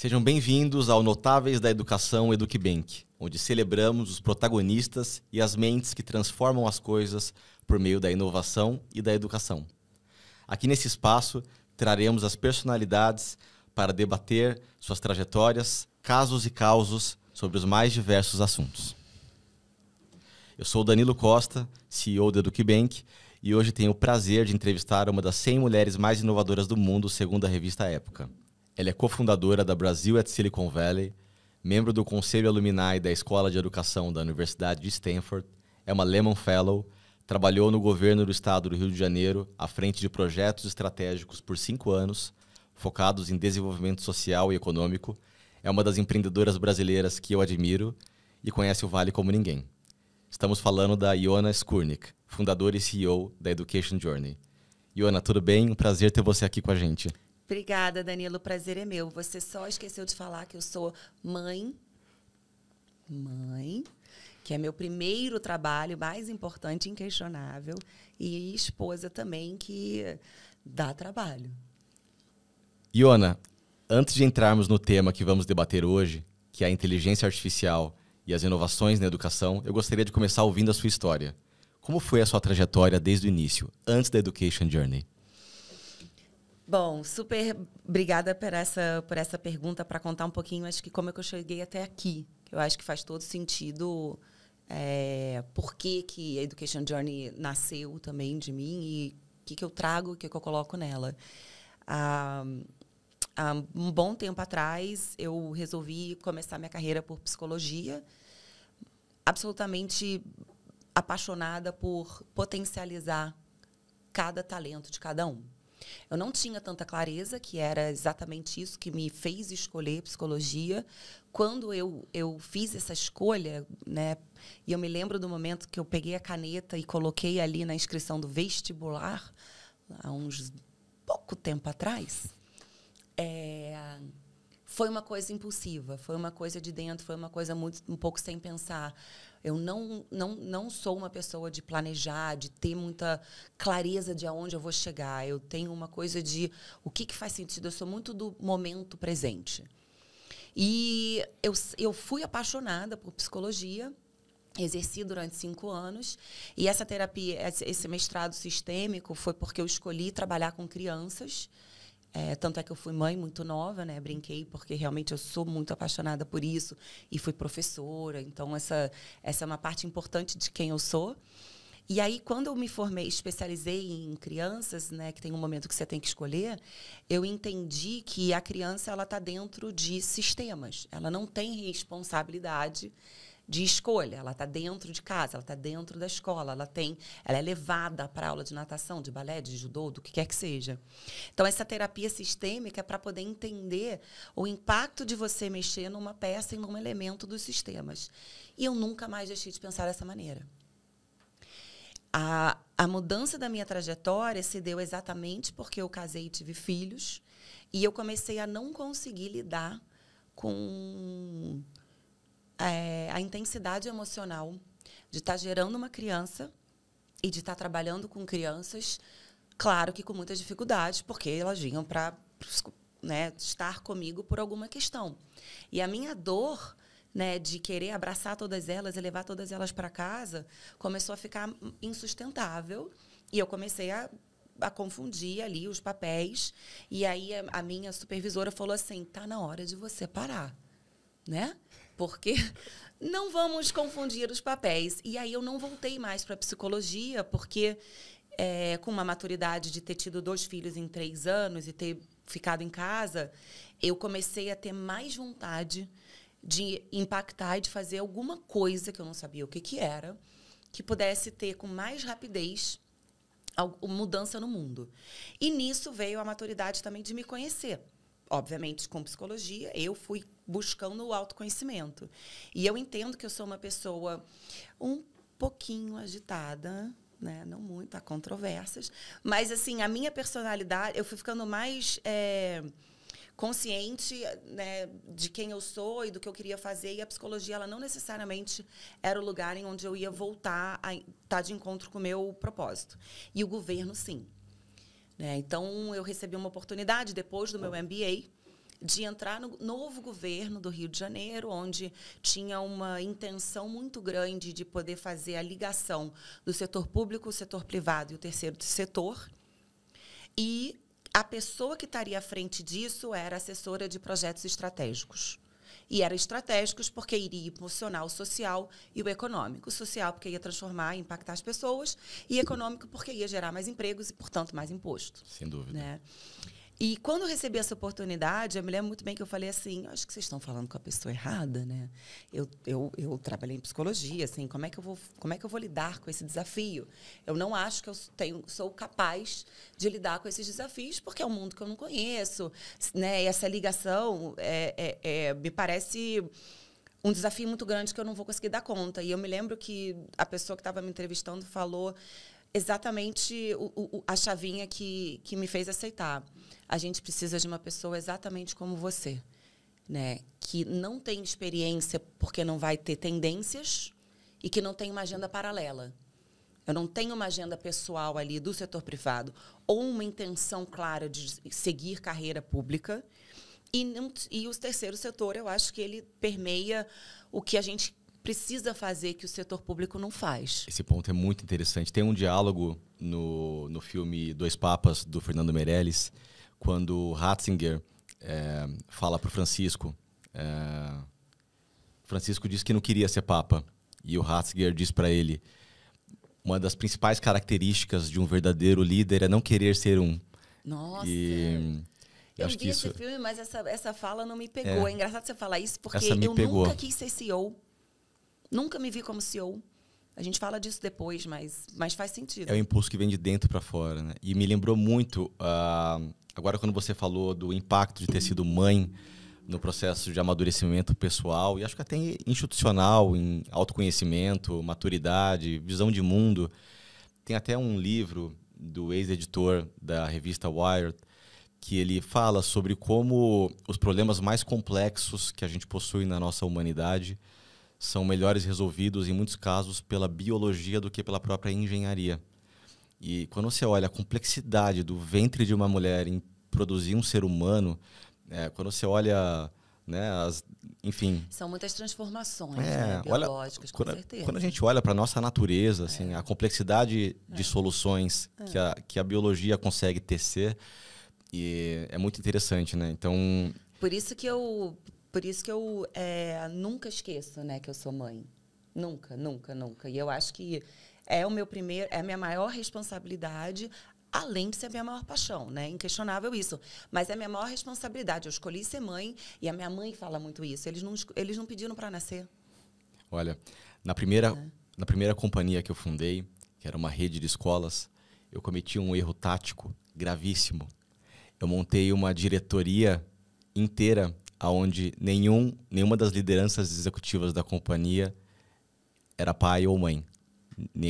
Sejam bem-vindos ao Notáveis da Educação EducBank, onde celebramos os protagonistas e as mentes que transformam as coisas por meio da inovação e da educação. Aqui nesse espaço, traremos as personalidades para debater suas trajetórias, casos e causos sobre os mais diversos assuntos. Eu sou o Danilo Costa, CEO da EducBank, e hoje tenho o prazer de entrevistar uma das 100 mulheres mais inovadoras do mundo, segundo a revista Época. Ela é cofundadora da Brazil at Silicon Valley, membro do Conselho Alumni da Escola de Educação da Universidade de Stanford, é uma Lehman Fellow, trabalhou no governo do estado do Rio de Janeiro à frente de projetos estratégicos por 5 anos, focados em desenvolvimento social e econômico, é uma das empreendedoras brasileiras que eu admiro e conhece o Vale como ninguém. Estamos falando da Iona Skurnik, fundadora e CEO da Education Journey. Iona, tudo bem? Um prazer ter você aqui com a gente. Obrigada, Danilo. O prazer é meu. Você só esqueceu de falar que eu sou mãe, que é meu primeiro trabalho, mais importante, inquestionável, e esposa também, que dá trabalho. Iona, antes de entrarmos no tema que vamos debater hoje, que é a inteligência artificial e as inovações na educação, eu gostaria de começar ouvindo a sua história. Como foi a sua trajetória desde o início, antes da Education Journey? Bom, super obrigada por essa pergunta, para contar um pouquinho, acho que como é que eu cheguei até aqui. Eu acho que faz todo sentido por que a Education Journey nasceu também de mim e o que eu trago, o que eu coloco nela. Há um bom tempo atrás, eu resolvi começar minha carreira por psicologia, absolutamente apaixonada por potencializar cada talento de cada um. Eu não tinha tanta clareza que era exatamente isso que me fez escolher psicologia. Quando eu fiz essa escolha, né, e eu me lembro do momento que eu peguei a caneta e coloquei ali na inscrição do vestibular, há uns pouco tempo atrás, foi uma coisa impulsiva, foi uma coisa de dentro, foi uma coisa um pouco sem pensar. Eu não sou uma pessoa de planejar, de ter muita clareza de aonde eu vou chegar. Eu tenho uma coisa de o que faz sentido. Eu sou muito do momento presente. E eu fui apaixonada por psicologia, exerci durante 5 anos. E essa terapia, esse mestrado sistêmico, foi porque eu escolhi trabalhar com crianças. Tanto é que eu fui mãe muito nova, né? Brinquei, porque realmente eu sou muito apaixonada por isso. E fui professora. Então, essa é uma parte importante de quem eu sou. E aí, quando eu me formei, especializei em crianças, né? Que tem um momento que você tem que escolher, eu entendi que a criança ela está dentro de sistemas. Ela não tem responsabilidade de escolha, ela está dentro de casa, ela está dentro da escola, ela é levada para aula de natação, de balé, de judô, do que quer que seja. Então, essa terapia sistêmica é para poder entender o impacto de você mexer numa peça e num elemento dos sistemas. E eu nunca mais deixei de pensar dessa maneira. A mudança da minha trajetória se deu exatamente porque eu casei e tive filhos, e eu comecei a não conseguir lidar com a intensidade emocional de estar gerando uma criança e de estar trabalhando com crianças, claro que com muitas dificuldades, porque elas vinham para, né, estar comigo por alguma questão. E a minha dor, né, de querer abraçar todas elas e levar todas elas para casa começou a ficar insustentável, e eu comecei a confundir ali os papéis. E aí a minha supervisora falou assim: tá na hora de você parar, né? Porque não vamos confundir os papéis. E aí eu não voltei mais para a psicologia, porque com uma maturidade de ter tido 2 filhos em 3 anos e ter ficado em casa, eu comecei a ter mais vontade de impactar e de fazer alguma coisa que eu não sabia o que era, que pudesse ter com mais rapidez mudança no mundo. E nisso veio a maturidade também de me conhecer. Obviamente, com psicologia, eu fui buscando o autoconhecimento. E eu entendo que eu sou uma pessoa um pouquinho agitada, né? Não muito, há controvérsias. Mas, assim, a minha personalidade, eu fui ficando mais consciente, né, de quem eu sou e do que eu queria fazer. E a psicologia, ela não necessariamente era o lugar em onde eu ia voltar a estar de encontro com o meu propósito. E o governo, sim. Então, eu recebi uma oportunidade, depois do meu MBA, de entrar no novo governo do Rio de Janeiro, onde tinha uma intenção muito grande de poder fazer a ligação do setor público, o setor privado e o terceiro setor. E a pessoa que estaria à frente disso era assessora de projetos estratégicos. E eram estratégicos porque iria impulsionar o social e o econômico. O social porque ia transformar e impactar as pessoas, e econômico porque ia gerar mais empregos e, portanto, mais imposto. Sem dúvida. Né? E quando eu recebi essa oportunidade, eu me lembro muito bem que eu falei assim, acho que vocês estão falando com a pessoa errada, né? Eu trabalhei em psicologia, assim, como é que eu vou lidar com esse desafio? Eu não acho que eu sou capaz de lidar com esses desafios, porque é um mundo que eu não conheço, né? E essa ligação me parece um desafio muito grande que eu não vou conseguir dar conta. E eu me lembro que a pessoa que estava me entrevistando falou exatamente a chavinha que me fez aceitar. A gente precisa de uma pessoa exatamente como você, né? Que não tem experiência porque não vai ter tendências e que não tem uma agenda paralela. Eu não tenho uma agenda pessoal ali do setor privado ou uma intenção clara de seguir carreira pública. E o terceiro setor, eu acho que ele permeia o que a gente precisa fazer que o setor público não faz. Esse ponto é muito interessante. Tem um diálogo no filme Dois Papas, do Fernando Meirelles, quando Ratzinger fala para o Francisco. Francisco diz que não queria ser papa. E o Ratzinger diz para ele, uma das principais características de um verdadeiro líder é não querer ser um. Nossa! Eu vi esse filme, mas essa fala não me pegou. É engraçado você falar isso, porque eu nunca quis ser CEO. Nunca me vi como CEO. A gente fala disso depois, mas faz sentido. É o impulso que vem de dentro para fora, né? E me lembrou muito, agora quando você falou do impacto de ter sido mãe no processo de amadurecimento pessoal, e acho que até institucional, em autoconhecimento, maturidade, visão de mundo. Tem até um livro do ex-editor da revista Wired, que ele fala sobre como os problemas mais complexos que a gente possui na nossa humanidade são melhores resolvidos, em muitos casos, pela biologia do que pela própria engenharia. E quando você olha a complexidade do ventre de uma mulher em produzir um ser humano, quando você olha, né, enfim... São muitas transformações, né, biológicas, com certeza. Quando a gente olha para a nossa natureza, assim, a complexidade de soluções que a biologia consegue tecer, e é muito interessante, né? Então... Por isso que eu nunca esqueço, né, que eu sou mãe. Nunca, nunca, nunca. E eu acho que é a minha maior responsabilidade, além de ser a minha maior paixão, né? Inquestionável isso. Mas é a minha maior responsabilidade. Eu escolhi ser mãe e a minha mãe fala muito isso. Eles não pediram para nascer. Olha, na primeira companhia que eu fundei, que era uma rede de escolas, eu cometi um erro tático gravíssimo. Eu montei uma diretoria inteira onde nenhuma das lideranças executivas da companhia era pai ou mãe.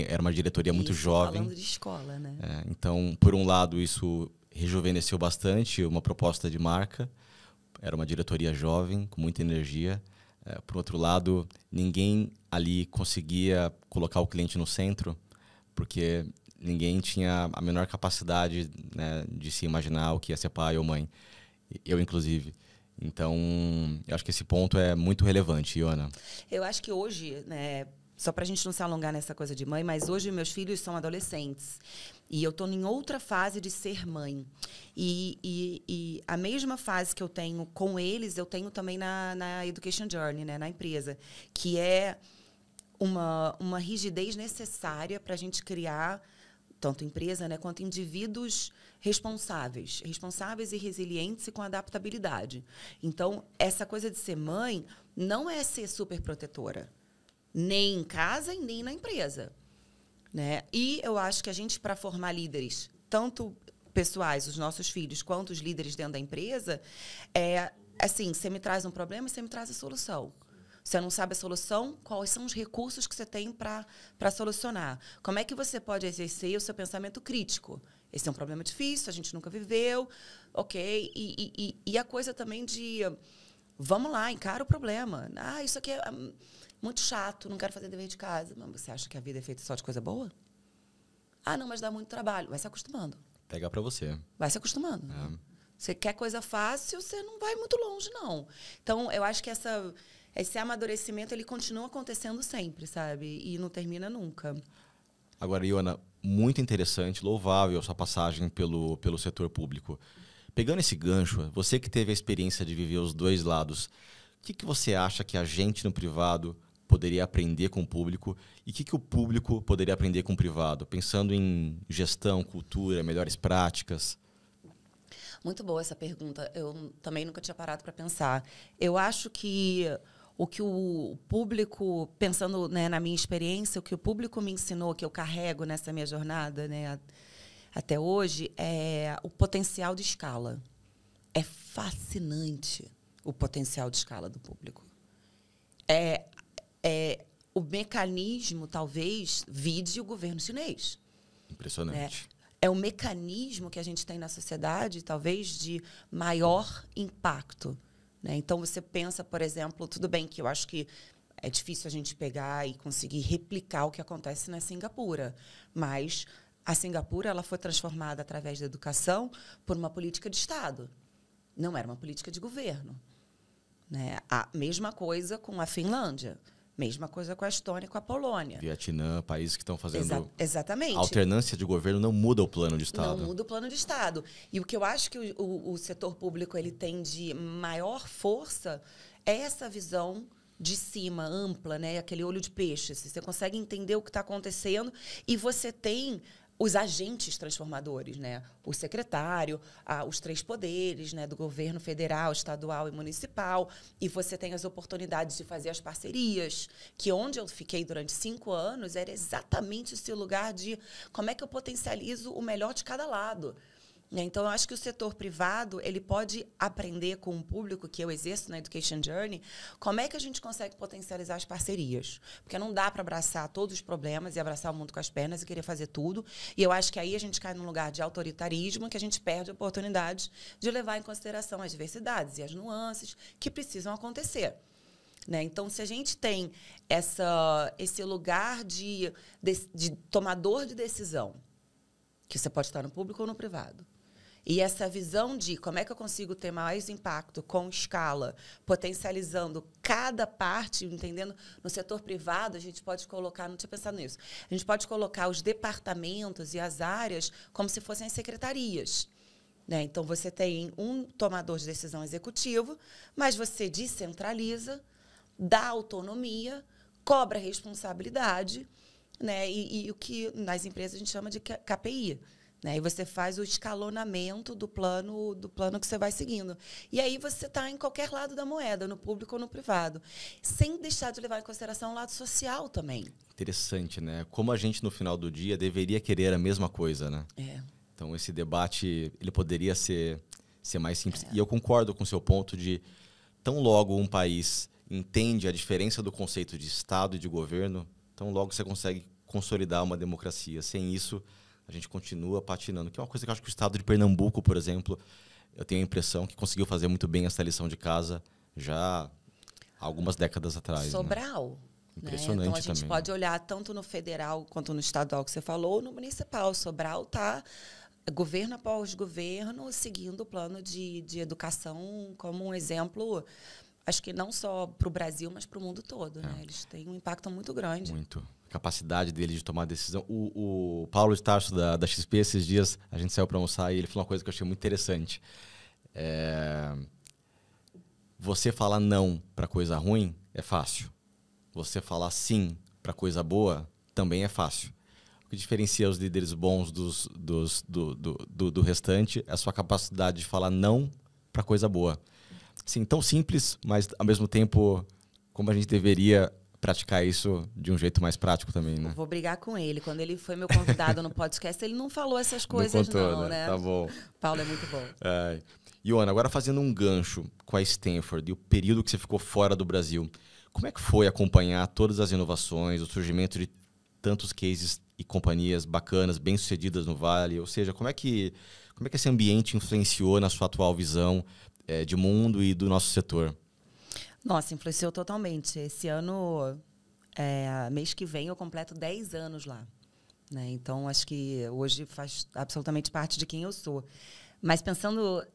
Era uma diretoria muito jovem. Falando de escola, né? Então, por um lado, isso rejuvenesceu bastante uma proposta de marca. Era uma diretoria jovem, com muita energia. Por outro lado, ninguém ali conseguia colocar o cliente no centro, porque ninguém tinha a menor capacidade, né, de se imaginar o que ia ser pai ou mãe. Eu, inclusive. Então, eu acho que esse ponto é muito relevante, Iona. Eu acho que hoje, né, só para a gente não se alongar nessa coisa de mãe, mas hoje meus filhos são adolescentes. E eu estou em outra fase de ser mãe. E a mesma fase que eu tenho com eles, eu tenho também na Education Journey, né, na empresa, que é uma rigidez necessária para a gente criar, tanto empresa, né, quanto indivíduos responsáveis e resilientes e com adaptabilidade. Então, essa coisa de ser mãe não é ser super protetora, nem em casa e nem na empresa, né? E eu acho que a gente, para formar líderes, tanto pessoais, os nossos filhos, quanto os líderes dentro da empresa, assim, você me traz um problema e você me traz a solução. Você não sabe a solução? Quais são os recursos que você tem para solucionar? Como é que você pode exercer o seu pensamento crítico? Esse é um problema difícil, a gente nunca viveu, ok? E a coisa também de, vamos lá, encara o problema. Isso aqui é muito chato, não quero fazer dever de casa. Mas você acha que a vida é feita só de coisa boa? Não, mas dá muito trabalho. Vai se acostumando. Pega para você. Vai se acostumando. Você quer coisa fácil, você não vai muito longe, não. Então, eu acho que esse amadurecimento, ele continua acontecendo sempre, sabe? E não termina nunca. Agora, Ioana, muito interessante, louvável a sua passagem pelo setor público. Pegando esse gancho, você que teve a experiência de viver os dois lados, o que você acha que a gente no privado poderia aprender com o público e o que o público poderia aprender com o privado? Pensando em gestão, cultura, melhores práticas. Muito boa essa pergunta. Eu também nunca tinha parado para pensar. Eu acho que o que o público, pensando, né, na minha experiência, o que o público me ensinou, que eu carrego nessa minha jornada, né, até hoje, é o potencial de escala. É fascinante o potencial de escala do público. O mecanismo, talvez, vide o governo chinês. Impressionante. É o mecanismo que a gente tem na sociedade, talvez, de maior impacto. Né? Então, você pensa, por exemplo, tudo bem que eu acho que é difícil a gente pegar e conseguir replicar o que acontece na Singapura, mas a Singapura ela foi transformada através da educação por uma política de Estado. Não era uma política de governo. Né? A mesma coisa com a Finlândia. Mesma coisa com a Estônia e com a Polônia. Vietnã, países que estão fazendo... Exatamente. A alternância de governo não muda o plano de Estado. Não muda o plano de Estado. E o que eu acho que o setor público ele tem de maior força é essa visão de cima, ampla, né? Aquele olho de peixe. Você consegue entender o que está acontecendo e você tem os agentes transformadores, né? O secretário, os 3 poderes, né? Do governo federal, estadual e municipal. E você tem as oportunidades de fazer as parcerias, que onde eu fiquei durante 5 anos era exatamente esse lugar de como é que eu potencializo o melhor de cada lado. Então, eu acho que o setor privado ele pode aprender com o público que eu exerço na Education Journey como é que a gente consegue potencializar as parcerias. Porque não dá para abraçar todos os problemas e abraçar o mundo com as pernas e querer fazer tudo. E eu acho que aí a gente cai num lugar de autoritarismo que a gente perde a oportunidade de levar em consideração as diversidades e as nuances que precisam acontecer. Né? Então, se a gente tem esse lugar de tomador de decisão, que você pode estar no público ou no privado, e essa visão de como é que eu consigo ter mais impacto com escala, potencializando cada parte, entendendo, no setor privado, a gente pode colocar, não tinha pensado nisso, a gente pode colocar os departamentos e as áreas como se fossem as secretarias. Né? Então, você tem um tomador de decisão executivo, mas você descentraliza, dá autonomia, cobra responsabilidade, né? E o que nas empresas a gente chama de KPI. Né? E você faz o escalonamento do plano que você vai seguindo. E aí você está em qualquer lado da moeda, no público ou no privado. Sem deixar de levar em consideração o lado social também. Interessante, né? Como a gente, no final do dia, deveria querer a mesma coisa, né? Então, esse debate ele poderia ser mais simples. E eu concordo com o seu ponto de, tão logo um país entende a diferença do conceito de Estado e de governo, tão logo você consegue consolidar uma democracia. Sem isso, a gente continua patinando. Que é uma coisa que eu acho que o Estado de Pernambuco, por exemplo, eu tenho a impressão que conseguiu fazer muito bem essa lição de casa já há algumas décadas atrás. Sobral. Né? Impressionante. Então, a gente também. pode olhar tanto no federal quanto no estadual que você falou, ou no municipal. Sobral está governo após governo seguindo o plano de educação como um exemplo, acho que não só para o Brasil, mas para o mundo todo. Né? Eles têm um impacto muito grande. Muito. A capacidade dele de tomar decisão. O Paulo de Tarso, da XP, esses dias, a gente saiu para almoçar e ele falou uma coisa que eu achei muito interessante. Você falar não para coisa ruim é fácil. Você falar sim para coisa boa também é fácil. O que diferencia os líderes bons do restante é a sua capacidade de falar não para coisa boa. Sim, tão simples, mas ao mesmo tempo como a gente deveria praticar isso de um jeito mais prático também, né? Eu vou brigar com ele. Quando ele foi meu convidado no podcast, ele não falou essas coisas, não contou, né? Tá bom. Paulo é muito bom. Ioana, agora fazendo um gancho com a Stanford e o período que você ficou fora do Brasil, como é que foi acompanhar todas as inovações, o surgimento de tantos cases e companhias bacanas, bem-sucedidas no Vale? Ou seja, como é que esse ambiente influenciou na sua atual visão de mundo e do nosso setor? Nossa, influenciou totalmente. Esse ano, mês que vem, eu completo 10 anos lá. Né? Então, acho que hoje faz absolutamente parte de quem eu sou. Mas pensando...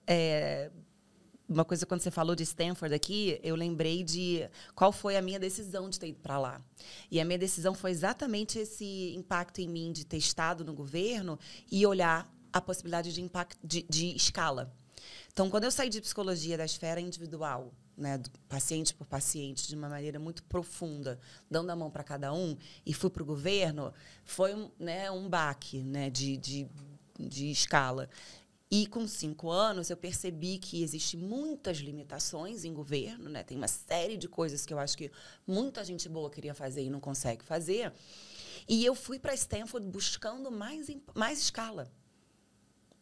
uma coisa, quando você falou de Stanford aqui, eu lembrei de qual foi a minha decisão de ter ido para lá. E a minha decisão foi exatamente esse impacto em mim de ter estado no governo e olhar a possibilidade de impacto de escala. Então, quando eu saí de psicologia da esfera individual, né, do paciente por paciente, de uma maneira muito profunda, dando a mão para cada um, e fui para o governo, foi um baque, né, de escala. E com 5 anos eu percebi que existem muitas limitações em governo, né? Tem uma série de coisas que eu acho que muita gente boa queria fazer e não consegue fazer. E eu fui para Stanford buscando mais escala,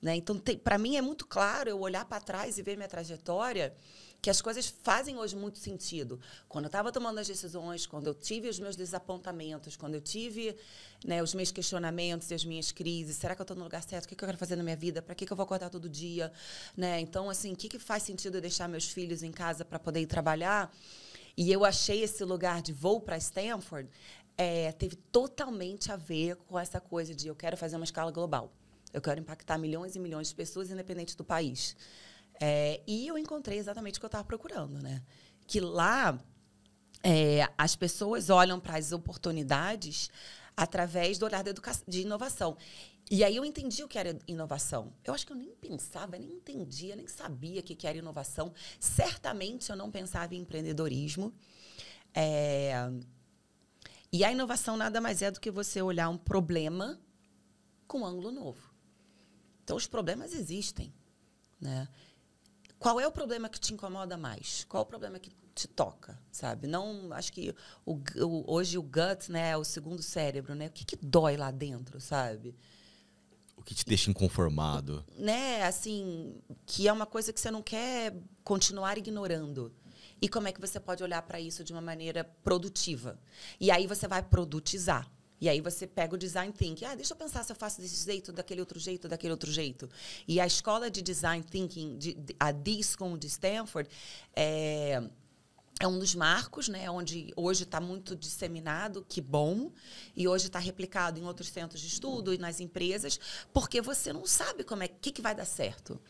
né? Então, para mim é muito claro eu olhar para trás e ver minha trajetória, que as coisas fazem hoje muito sentido. Quando eu estava tomando as decisões, quando eu tive os meus desapontamentos, quando eu tive, né, os meus questionamentos e as minhas crises, será que eu estou no lugar certo? O que eu quero fazer na minha vida? Para que eu vou acordar todo dia? Né? Então, assim, o que faz sentido eu deixar meus filhos em casa para poder ir trabalhar? E eu achei esse lugar de voo para Stanford, teve totalmente a ver com essa coisa de eu quero fazer uma escala global. Eu quero impactar milhões e milhões de pessoas, independente do país. E eu encontrei exatamente o que eu estava procurando, né? Que lá as pessoas olham para as oportunidades através do olhar de inovação. E aí eu entendi o que era inovação. Eu acho que eu nem pensava, nem entendia, nem sabia o que era inovação. Certamente eu não pensava em empreendedorismo. E a inovação nada mais é do que você olhar um problema com um ângulo novo. Então, os problemas existem, né? Qual é o problema que te incomoda mais? Qual é o problema que te toca, sabe? Não, acho que hoje o gut, né, é o segundo cérebro, né? O que dói lá dentro, sabe? O que te deixa inconformado? Né, assim, que é uma coisa que você não quer continuar ignorando. E como é que você pode olhar para isso de uma maneira produtiva? E aí você vai produtizar. E aí você pega o design thinking. Deixa eu pensar se eu faço desse jeito, daquele outro jeito. E a escola de design thinking, a D-School de Stanford, é um dos marcos, né, onde hoje está muito disseminado, que bom, e hoje está replicado em outros centros de estudo e nas empresas, porque você não sabe que vai dar certo.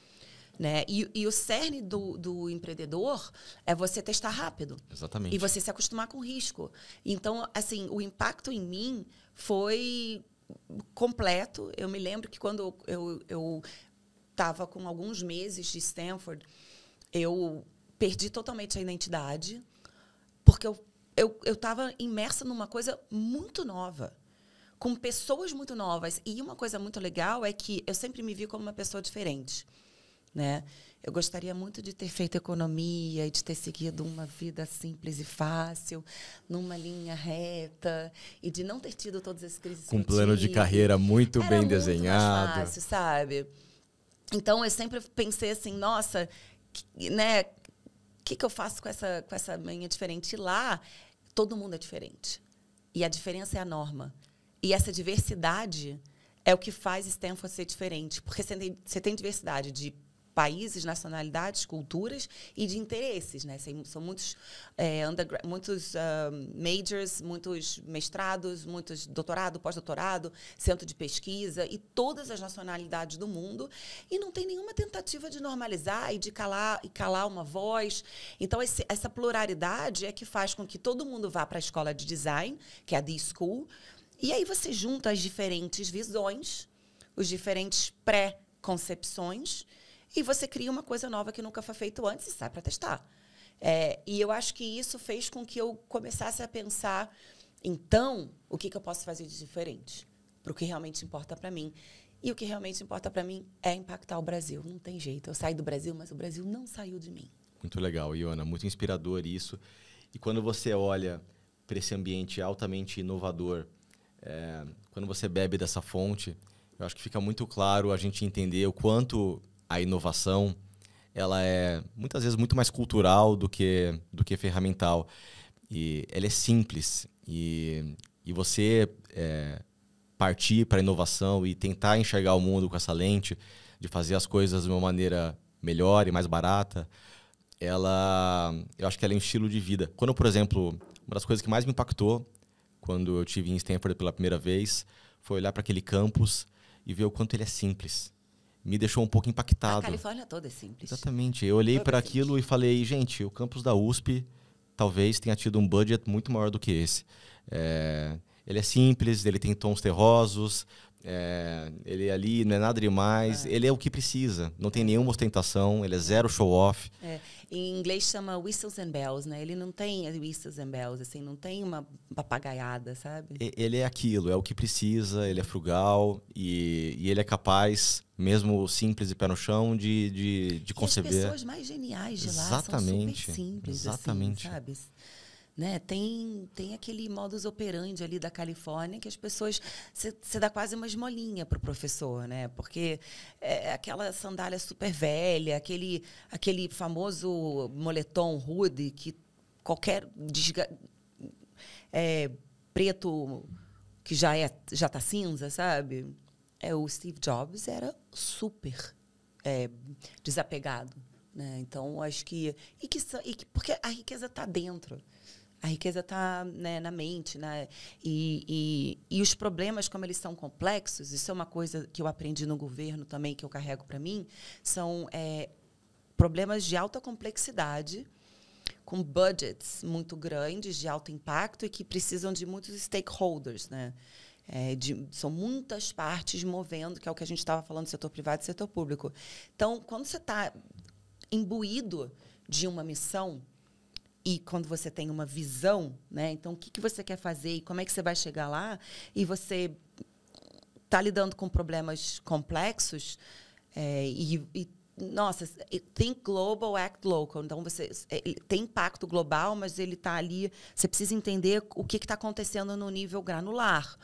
Né? E o cerne do empreendedor é você testar rápido. Exatamente. E você se acostumar com o risco. Então, assim, o impacto em mim foi completo. Eu me lembro que quando eu estava com alguns meses de Stanford, eu perdi totalmente a identidade, porque eu estava imersa numa coisa muito nova, com pessoas muito novas. E uma coisa muito legal é que eu sempre me vi como uma pessoa diferente. Né? Eu gostaria muito de ter feito economia e de ter seguido uma vida simples e fácil, numa linha reta, e de não ter tido todas as crises com um plano de carreira muito bem desenhado. Era muito mais fácil, sabe? Então, eu sempre pensei assim, nossa, né, o que eu faço com essa manhã diferente? E lá, todo mundo é diferente. E a diferença é a norma. E essa diversidade é o que faz Stanford ser diferente. Porque você tem diversidade de países, nacionalidades, culturas e de interesses, né? São muitos majors, muitos mestrados, muitos doutorado, pós-doutorado, centro de pesquisa e todas as nacionalidades do mundo, e não tem nenhuma tentativa de normalizar e de calar uma voz. Então, essa pluralidade é que faz com que todo mundo vá para a escola de design, que é a D-School, e aí você junta as diferentes visões, os diferentes pré-concepções, e você cria uma coisa nova que nunca foi feito antes e sai para testar. E eu acho que isso fez com que eu começasse a pensar, então, o que eu posso fazer de diferente para o que realmente importa para mim. E o que realmente importa para mim é impactar o Brasil. Não tem jeito. Eu saí do Brasil, mas o Brasil não saiu de mim. Muito legal, Iona. Muito inspirador isso. E quando você olha para esse ambiente altamente inovador, quando você bebe dessa fonte, eu acho que fica muito claro a gente entender o quanto a inovação ela é muitas vezes muito mais cultural do que ferramental. E ela é simples. E você partir para a inovação e tentar enxergar o mundo com essa lente de fazer as coisas de uma maneira melhor e mais barata, eu acho que ela é um estilo de vida. Quando, por exemplo, uma das coisas que mais me impactou quando eu estive em Stanford pela primeira vez foi olhar para aquele campus e ver o quanto ele é simples. me deixou um pouco A impactado. Califórnia toda é simples. Exatamente. Eu olhei Toda para é aquilo simples. e falei, gente, o campus da USP talvez tenha tido um budget muito maior do que esse. Ele é simples, ele tem tons terrosos, ele ali não é nada demais, ele é o que precisa, não tem nenhuma ostentação, ele é zero show-off. Em inglês chama whistles and bells, né? Ele não tem whistles and bells, assim, não tem uma papagaiada, sabe? Ele é aquilo, é o que precisa, ele é frugal e ele é capaz, mesmo simples e pé no chão, de conceber. E as pessoas mais geniais de lá Exatamente, são super simples, exatamente. assim, sabe? Né? Tem aquele modus operandi ali da Califórnia que as pessoas... Você dá quase uma esmolinha para o professor, né? Porque é aquela sandália super velha, aquele famoso moletom hoodie que qualquer preto que já tá cinza, sabe? O Steve Jobs era super desapegado, né? Então, acho que... porque a riqueza está dentro. A riqueza está, né, na mente, né? E os problemas, como eles são complexos, isso é uma coisa que eu aprendi no governo também, que eu carrego para mim, são problemas de alta complexidade, com budgets muito grandes, de alto impacto, e que precisam de muitos stakeholders, né? São muitas partes movendo, que é o que a gente estava falando, setor privado e setor público. Então, quando você está imbuído de uma missão, e quando você tem uma visão, né? Então, o que você quer fazer e como é que você vai chegar lá, e você está lidando com problemas complexos, nossa, think global, act local. Então, você tem impacto global, mas ele está ali... Você precisa entender o que está acontecendo no nível granular.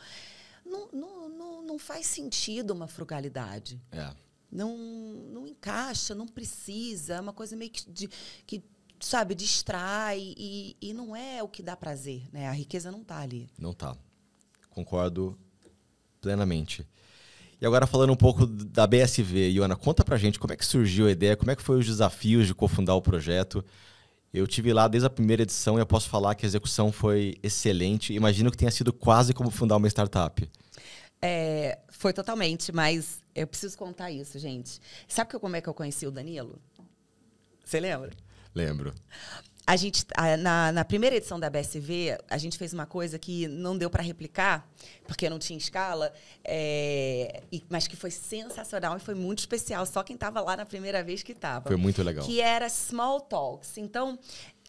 Não faz sentido uma frugalidade. Não encaixa, não precisa. É uma coisa meio que sabe, distrai e não é o que dá prazer, né? A riqueza não está ali. Não está. Concordo plenamente. E agora falando um pouco da BSV, Ioana, conta pra gente como é que surgiu a ideia, como é que foi os desafios de cofundar o projeto. Eu tive lá desde a primeira edição e eu posso falar que a execução foi excelente. Imagino que tenha sido quase como fundar uma startup. Foi totalmente, mas eu preciso contar isso, gente. Sabe como é que eu conheci o Danilo? Você lembra? Lembro. A gente, na primeira edição da BSV, a gente fez uma coisa que não deu para replicar, porque não tinha escala, mas que foi sensacional e foi muito especial. Só quem estava lá na primeira vez que estava. Foi muito legal. Que era Small Talks. Então,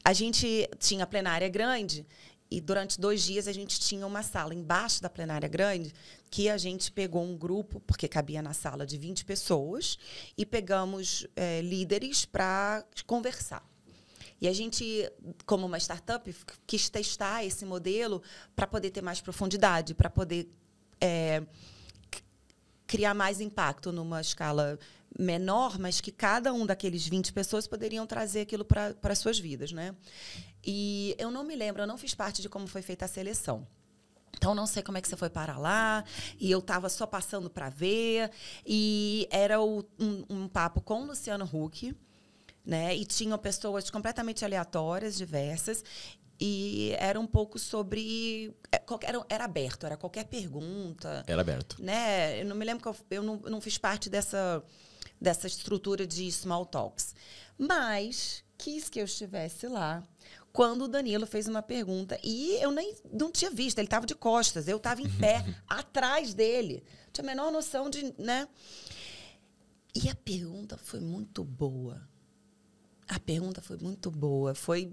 a gente tinha a plenária grande e durante 2 dias a gente tinha uma sala embaixo da plenária grande que a gente pegou um grupo, porque cabia na sala de 20 pessoas, e pegamos líderes para conversar. E a gente, como uma startup, quis testar esse modelo para poder ter mais profundidade, para poder criar mais impacto numa escala menor, mas que cada um daqueles 20 pessoas poderiam trazer aquilo para as suas vidas, né? E eu não me lembro, eu não fiz parte de como foi feita a seleção. Então, não sei como é que você foi parar lá, e eu estava só passando para ver, e era um papo com o Luciano Huck, né? E tinham pessoas completamente aleatórias, diversas, e era um pouco sobre... Era aberto, era qualquer pergunta. Era aberto. Né? Eu não me lembro que eu não fiz parte dessa estrutura de small talks. Mas quis que eu estivesse lá quando o Danilo fez uma pergunta. E eu não tinha visto, ele estava de costas, eu estava em pé, atrás dele. Não tinha a menor noção de... Né? E a pergunta foi muito boa. A pergunta foi muito boa. Foi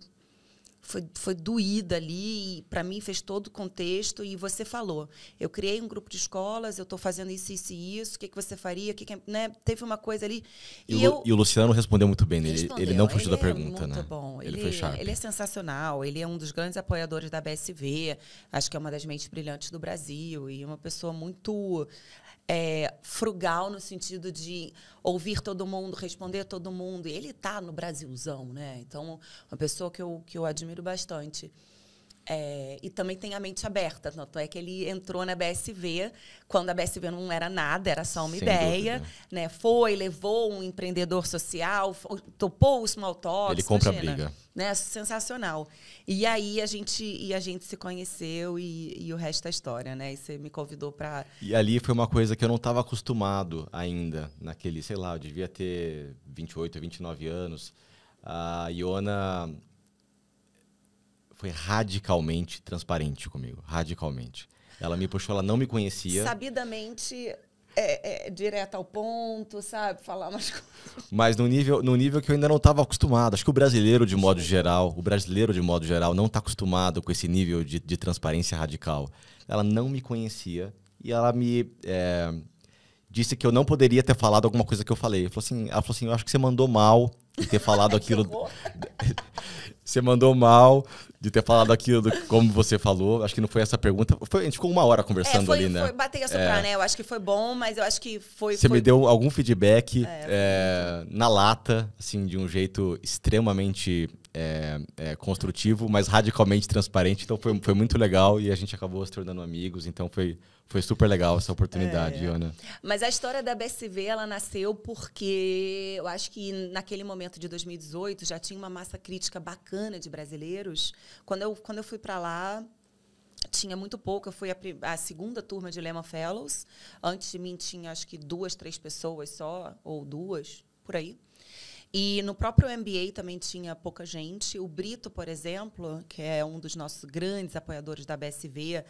doída ali, para mim fez todo o contexto, e você falou, eu criei um grupo de escolas, eu estou fazendo isso, isso e isso, o que você faria? Né? Teve uma coisa ali. E o Luciano respondeu muito bem, ele não fugiu da pergunta, né? Muito bom. Ele foi sharp. Ele é sensacional, ele é um dos grandes apoiadores da BSV, acho que é uma das mentes brilhantes do Brasil, e uma pessoa muito... frugal no sentido de ouvir todo mundo, responder todo mundo. E ele está no Brasilzão, né? Então, uma pessoa que eu admiro bastante. E também tem a mente aberta. Tanto é que ele entrou na BSV quando a BSV não era nada, era só uma Sem ideia. dúvida. Né? Levou um empreendedor social, topou o Small Talks. Ele compra a imagina, briga. né? Sensacional. E aí a gente se conheceu e o resto é história, né? E você me convidou para... E ali foi uma coisa que eu não estava acostumado ainda, naquele, sei lá, eu devia ter 28, 29 anos. A Iona foi radicalmente transparente comigo, radicalmente. Ela me puxou, ela não me conhecia. Sabidamente, direto ao ponto, sabe? Falar umas coisas. Mas no nível que eu ainda não estava acostumado. Acho que o brasileiro, de modo geral, não está acostumado com esse nível de transparência radical. Ela não me conhecia e ela me disse que eu não poderia ter falado alguma coisa que eu falei. Ela falou assim, eu acho que você mandou mal de ter falado aquilo. Você mandou mal de ter falado aquilo como você falou. Acho que não foi essa pergunta. A gente ficou 1 hora conversando ali, né? Foi bater a soprar, né? Eu acho que foi bom, mas eu acho que foi... Você me deu algum feedback na lata, assim, de um jeito extremamente construtivo, mas radicalmente transparente. Então foi muito legal e a gente acabou se tornando amigos. Então foi super legal essa oportunidade, Iona. Mas a história da BSV, ela nasceu porque eu acho que naquele momento de 2018 já tinha uma massa crítica bacana de brasileiros. Quando eu fui para lá, tinha muito pouco. Eu fui a segunda turma de Lehman Fellows. Antes de mim tinha acho que 2, 3 pessoas só, ou 2, por aí. E no próprio MBA também tinha pouca gente. O Brito, por exemplo, que é um dos nossos grandes apoiadores da BSV,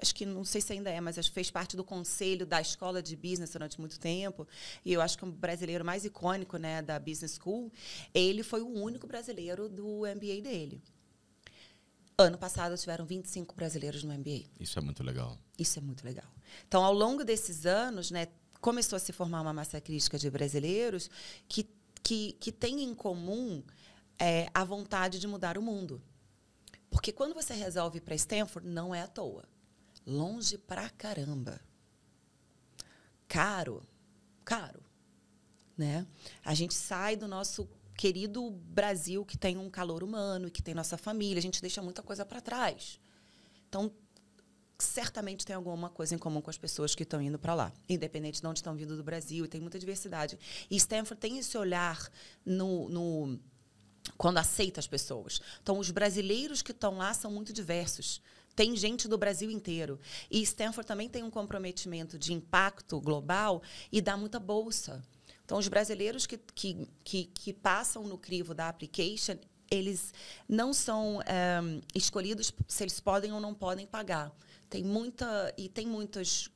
acho que não sei se ainda mas acho que fez parte do conselho da escola de business durante muito tempo. E eu acho que o brasileiro mais icônico, né, da Business School, ele foi o único brasileiro do MBA dele. Ano passado tiveram 25 brasileiros no MBA. Isso é muito legal. Isso é muito legal. Então, ao longo desses anos, né, começou a se formar uma massa crítica de brasileiros que tem em comum a vontade de mudar o mundo. Porque quando você resolve ir para Stanford, não é à toa. Longe pra caramba. Caro. Né? A gente sai do nosso querido Brasil, que tem um calor humano, que tem nossa família. A gente deixa muita coisa para trás. Então, certamente tem alguma coisa em comum com as pessoas que estão indo para lá, independente de onde estão vindo do Brasil, e tem muita diversidade. E Stanford tem esse olhar quando aceita as pessoas. Então, os brasileiros que estão lá são muito diversos. Tem gente do Brasil inteiro. E Stanford também tem um comprometimento de impacto global e dá muita bolsa. Então, os brasileiros que passam no crivo da application, eles não são escolhidos se eles podem ou não podem pagar. Tem muitos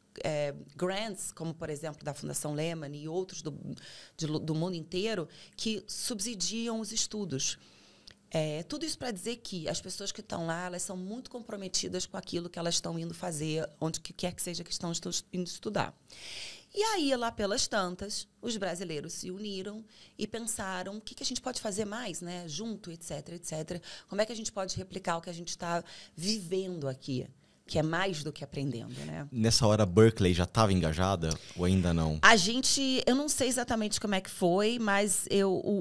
grants, como, por exemplo, da Fundação Lehman e outros do mundo inteiro, que subsidiam os estudos. Tudo isso para dizer que as pessoas que estão lá, elas são muito comprometidas com aquilo que elas estão indo fazer, onde quer que seja que estão indo estudar. E aí, lá pelas tantas, os brasileiros se uniram e pensaram o que a gente pode fazer mais, né? Junto, etc, etc. Como é que a gente pode replicar o que a gente está vivendo aqui? Que é mais do que aprendendo, né? Nessa hora, Berkeley já estava engajada ou ainda não? Eu não sei exatamente como é que foi, mas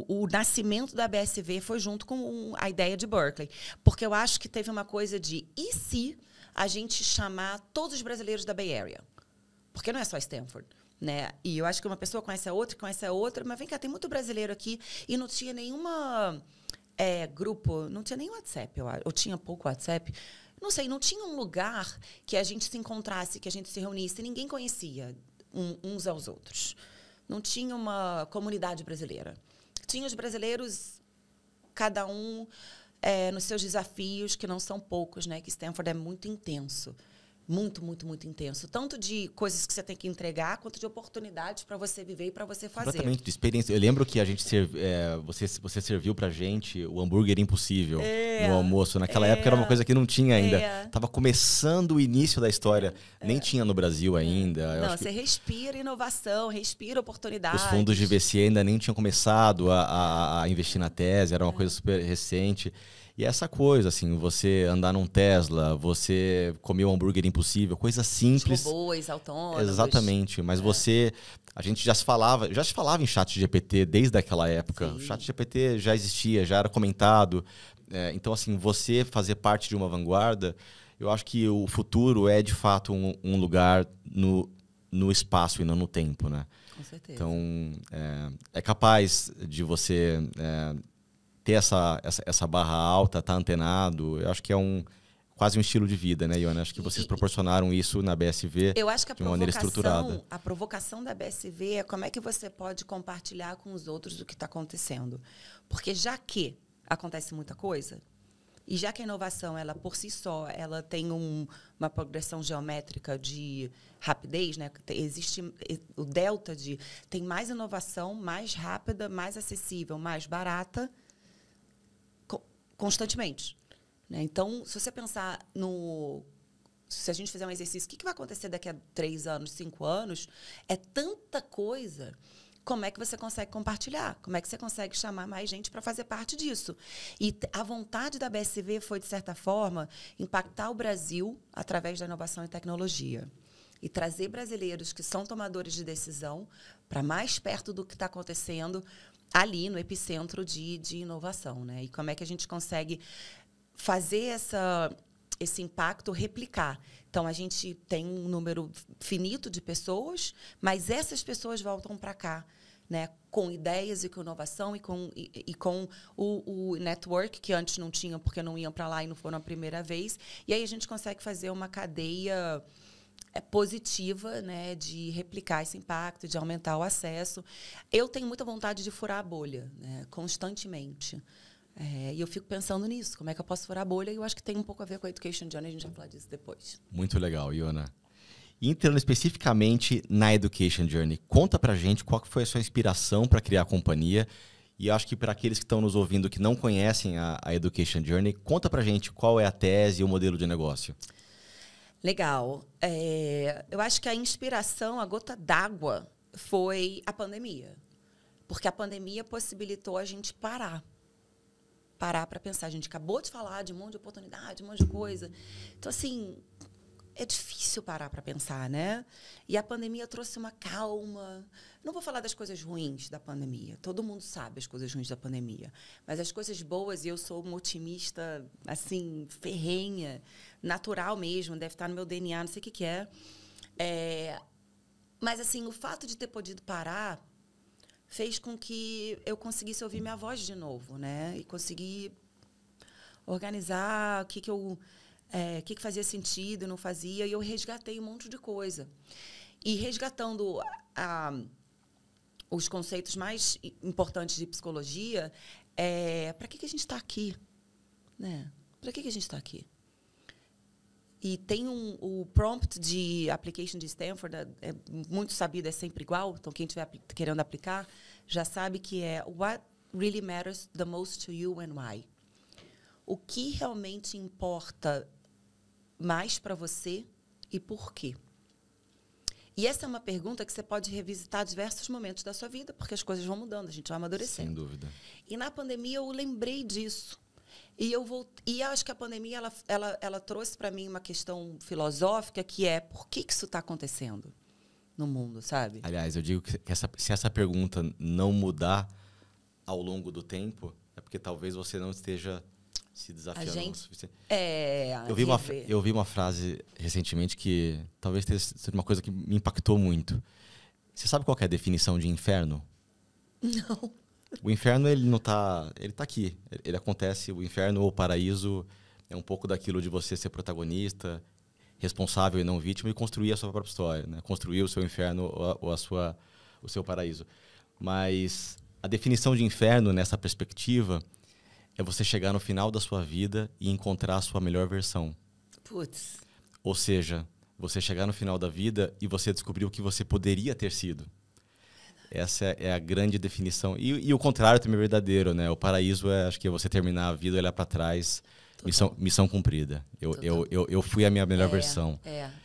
o nascimento da BSV foi junto com a ideia de Berkeley. Porque eu acho que teve uma coisa de, e se a gente chamar todos os brasileiros da Bay Area? Porque não é só Stanford, né? E eu acho que uma pessoa conhece a outra, mas vem cá, tem muito brasileiro aqui e não tinha nenhuma grupo, não tinha nem WhatsApp, ou tinha pouco WhatsApp. Não sei, não tinha um lugar que a gente se encontrasse, que a gente se reunisse. Ninguém conhecia uns aos outros. Não tinha uma comunidade brasileira. Tinha os brasileiros, cada um nos seus desafios, que não são poucos, né? Que Stanford é muito intenso. Muito, muito, muito intenso. Tanto de coisas que você tem que entregar, quanto de oportunidades para você viver e para você fazer. Completamente, de experiência. Eu lembro que a gente você serviu pra gente o hambúrguer impossível no almoço. Naquela época era uma coisa que não tinha ainda. Tava começando o início da história. Nem tinha no Brasil ainda. Não, você respira inovação, respira oportunidade. Os fundos de VC ainda nem tinham começado a investir na tese. Era uma coisa super recente. E essa coisa, assim, você andar num Tesla, você comer um hambúrguer impossível, coisa simples. Os robôs autônomos. Exatamente, mas a gente já se falava em chat GPT desde aquela época. Sim. O chat GPT já existia, já era comentado. Então, assim, você fazer parte de uma vanguarda, eu acho que o futuro é, de fato, um lugar no espaço e não no tempo, né? Com certeza. Então, é capaz de você ter essa barra alta, estar antenado. Eu acho que é quase um estilo de vida, né, Iona? Acho que vocês proporcionaram isso na BSV eu acho que de uma maneira estruturada. A provocação da BSV é como é que você pode compartilhar com os outros o que está acontecendo. Porque já que acontece muita coisa, e já que a inovação, ela por si só, ela tem uma progressão geométrica de rapidez, né? Existe o delta de... Tem mais inovação, mais rápida, mais acessível, mais barata, constantemente. Né? Então, se você pensar se a gente fizer um exercício, o que vai acontecer daqui a 3 anos, 5 anos, é tanta coisa. Como é que você consegue compartilhar? Como é que você consegue chamar mais gente para fazer parte disso? E a vontade da BSV foi, de certa forma, impactar o Brasil através da inovação e tecnologia. E trazer brasileiros que são tomadores de decisão para mais perto do que está acontecendo ali no epicentro de inovação. Né? E como é que a gente consegue fazer esse impacto replicar. Então, a gente tem um número finito de pessoas, mas essas pessoas voltam para cá, né, com ideias e com inovação e com o network, que antes não tinham, porque não iam para lá e não foram a primeira vez. E aí a gente consegue fazer uma cadeia positiva, né, de replicar esse impacto, de aumentar o acesso. Eu tenho muita vontade de furar a bolha, né, constantemente. E eu fico pensando nisso, como é que eu posso furar a bolha, e eu acho que tem um pouco a ver com a Education Journey, a gente vai falar disso depois. Muito legal, Iona. Entrando especificamente na Education Journey, conta pra gente qual foi a sua inspiração para criar a companhia, e acho que para aqueles que estão nos ouvindo que não conhecem a Education Journey, conta pra gente qual é a tese e o modelo de negócio. Legal. Eu acho que a inspiração, a gota d'água, foi a pandemia, porque a pandemia possibilitou a gente parar para pensar. A gente acabou de falar de um monte de oportunidade, um monte de coisa. Então, assim, é difícil parar para pensar, né? E a pandemia trouxe uma calma. Não vou falar das coisas ruins da pandemia. Todo mundo sabe as coisas ruins da pandemia. Mas as coisas boas, e eu sou uma otimista, assim, ferrenha, natural mesmo, deve estar no meu DNA, não sei o que é. Mas, assim, o fato de ter podido parar fez com que eu conseguisse ouvir minha voz de novo, né? E conseguir organizar o que fazia sentido e não fazia. E eu resgatei um monte de coisa. E resgatando os conceitos mais importantes de psicologia, para que a gente está aqui? Né? Para que a gente está aqui? E tem o prompt de application de Stanford, é muito sabido, é sempre igual. Então, quem estiver querendo aplicar já sabe que é What really matters the most to you and why? O que realmente importa mais para você e por quê? E essa é uma pergunta que você pode revisitar diversos momentos da sua vida, porque as coisas vão mudando, a gente vai amadurecendo. Sem dúvida. E na pandemia eu lembrei disso. E acho que a pandemia ela trouxe para mim uma questão filosófica, que é por que isso está acontecendo no mundo, sabe? Aliás, eu digo que se essa pergunta não mudar ao longo do tempo, é porque talvez você não esteja se desafiando o suficiente. Eu vi uma frase recentemente que talvez seja uma coisa que me impactou muito. Você sabe qual que é a definição de inferno? Não. O inferno, ele tá aqui. Ele acontece, o inferno ou o paraíso é um pouco daquilo de você ser protagonista, responsável e não vítima, e construir a sua própria história, né? Construir o seu inferno ou o seu paraíso. Mas a definição de inferno, nessa perspectiva, é você chegar no final da sua vida e encontrar a sua melhor versão. Putz. Ou seja, você chegar no final da vida e você descobrir o que você poderia ter sido. Essa é a grande definição. E o contrário também é verdadeiro, né? O paraíso acho que é você terminar a vida, olhar para trás, missão cumprida. Eu fui a minha melhor versão.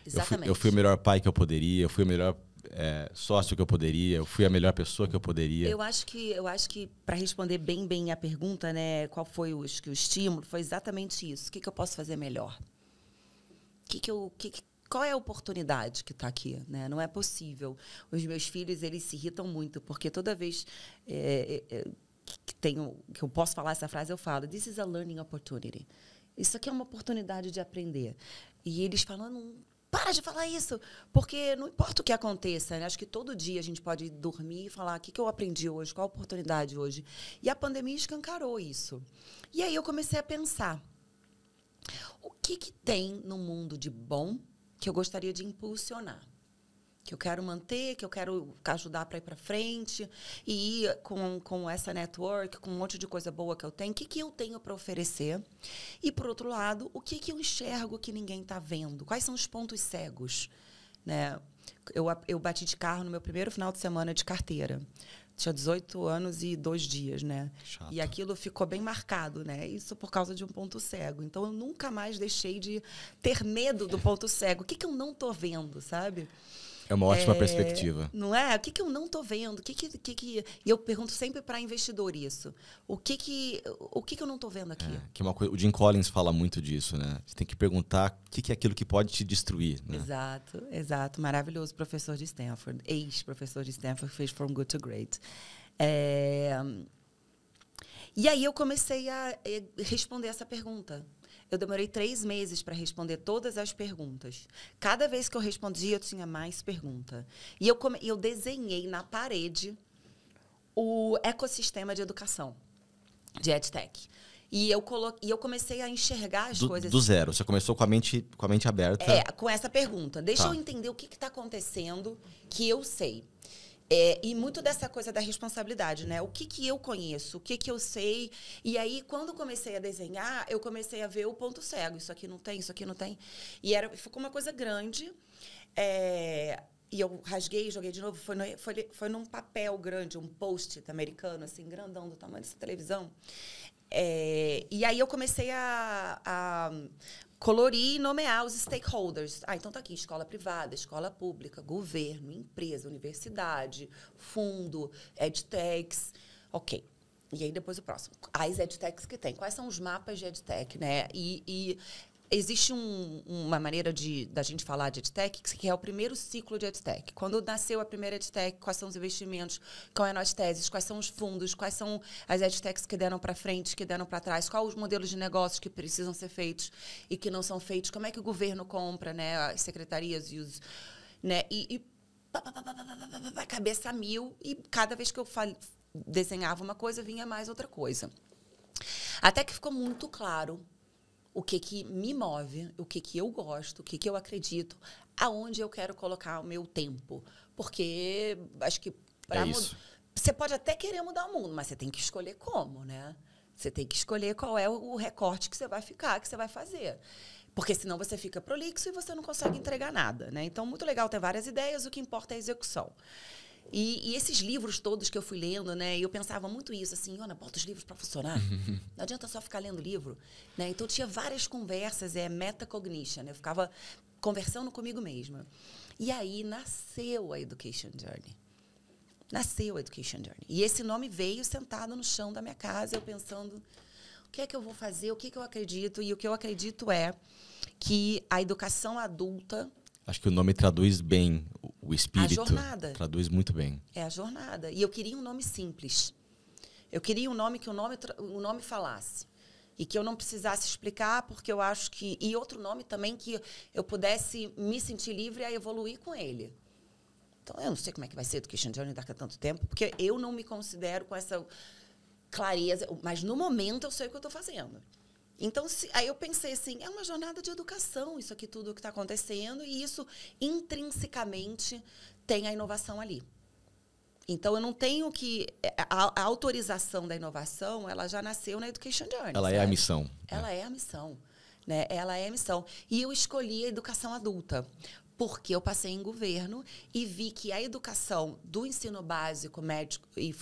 Exatamente. Eu fui o melhor pai que eu poderia, eu fui o melhor sócio que eu poderia, eu fui a melhor pessoa que eu poderia? Eu acho que para responder bem a pergunta, né, qual foi o estímulo, foi exatamente isso. O que eu posso fazer melhor? Qual é a oportunidade que está aqui? Né? Não é possível. Os meus filhos, eles se irritam muito, porque toda vez que eu posso falar essa frase, eu falo, this is a learning opportunity. Isso aqui é uma oportunidade de aprender. E eles falam, não, para de falar isso, porque não importa o que aconteça, né? Acho que todo dia a gente pode dormir e falar, o que eu aprendi hoje, qual a oportunidade hoje? E a pandemia escancarou isso. E aí eu comecei a pensar, o que tem no mundo de bom que eu gostaria de impulsionar? Que eu quero manter, que eu quero ajudar para ir para frente, e ir com essa network, com um monte de coisa boa que eu tenho, o que eu tenho para oferecer? E, por outro lado, o que eu enxergo que ninguém está vendo? Quais são os pontos cegos? Né? Eu bati de carro no meu primeiro final de semana de carteira. Tinha 18 anos e 2 dias, né? Chato. E aquilo ficou bem marcado, né? Isso por causa de um ponto cego. Então, eu nunca mais deixei de ter medo do ponto cego. O que eu não estou vendo, sabe? É uma ótima perspectiva. Não é? O que eu não estou vendo? E eu pergunto sempre para investidor isso. O que eu não estou vendo aqui? Que é uma coisa, o Jim Collins fala muito disso, né? Você tem que perguntar o que é aquilo que pode te destruir. Né? Exato. Maravilhoso professor de Stanford. Ex-professor de Stanford, fez From Good to Great. E aí eu comecei a responder essa pergunta. Eu demorei 3 meses para responder todas as perguntas. Cada vez que eu respondia, eu tinha mais pergunta. E eu desenhei na parede o ecossistema de educação, de EdTech. E eu comecei a enxergar as coisas... Do zero. Você começou com a mente aberta. Com essa pergunta. Deixa eu entender o que está acontecendo que eu sei. E muito dessa coisa da responsabilidade, né? O que eu conheço, o que eu sei. E aí, quando comecei a desenhar, eu comecei a ver o ponto cego. Isso aqui não tem, isso aqui não tem. E ficou uma coisa grande. E eu rasguei, joguei de novo. Foi num papel grande, um post-it americano, assim, grandão, do tamanho dessa televisão. E aí eu comecei a colorir e nomear os stakeholders. Então tá aqui, escola privada, escola pública, governo, empresa, universidade, fundo, edtechs. Ok. E aí depois o próximo. As edtechs que tem. Quais são os mapas de edtech, né? E existe uma maneira da gente falar de edtech, que é o primeiro ciclo de edtech. Quando nasceu a primeira edtech, quais são os investimentos, quais são as teses, quais são os fundos, quais são as edtechs que deram para frente, que deram para trás, quais os modelos de negócios que precisam ser feitos e que não são feitos, como é que o governo compra, né, as secretarias e os... Né, cabeça a mil, e cada vez que eu desenhava uma coisa, vinha mais outra coisa. Até que ficou muito claro o que me move, o que eu gosto, o que eu acredito, aonde eu quero colocar o meu tempo. Porque acho que você pode até querer mudar o mundo, mas você tem que escolher como, né? Você tem que escolher qual é o recorte que você vai ficar, que você vai fazer. Porque senão você fica prolixo e você não consegue entregar nada, né? Então, muito legal ter várias ideias, o que importa é a execução. E esses livros todos que eu fui lendo, né? Eu pensava muito isso, assim, Ana, bota os livros para funcionar. Não adianta só ficar lendo livro. Né? Então, tinha várias conversas, metacognition. Eu ficava conversando comigo mesma. E aí, nasceu a Education Journey. E esse nome veio sentado no chão da minha casa, eu pensando, o que é que eu vou fazer, o que eu acredito? E o que eu acredito é que a educação adulta... Acho que o nome traduz bem o espírito. A jornada. Traduz muito bem. É a jornada. E eu queria um nome simples. Eu queria um nome que o nome falasse. E que eu não precisasse explicar, porque eu acho que... E outro nome também que eu pudesse me sentir livre a evoluir com ele. Então, eu não sei como é que vai ser Education Journey daqui a tanto tempo, porque eu não me considero com essa clareza. Mas, no momento, eu sei o que eu estou fazendo. Então, aí eu pensei assim, é uma jornada de educação, isso aqui tudo que está acontecendo, e isso, intrinsecamente, tem a inovação ali. Então, eu não tenho que... A autorização da inovação, ela já nasceu na Education Journey. Ela é a missão. Ela é a missão. Né? Ela é a missão. E eu escolhi a educação adulta, porque eu passei em governo e vi que a educação do ensino básico, médio e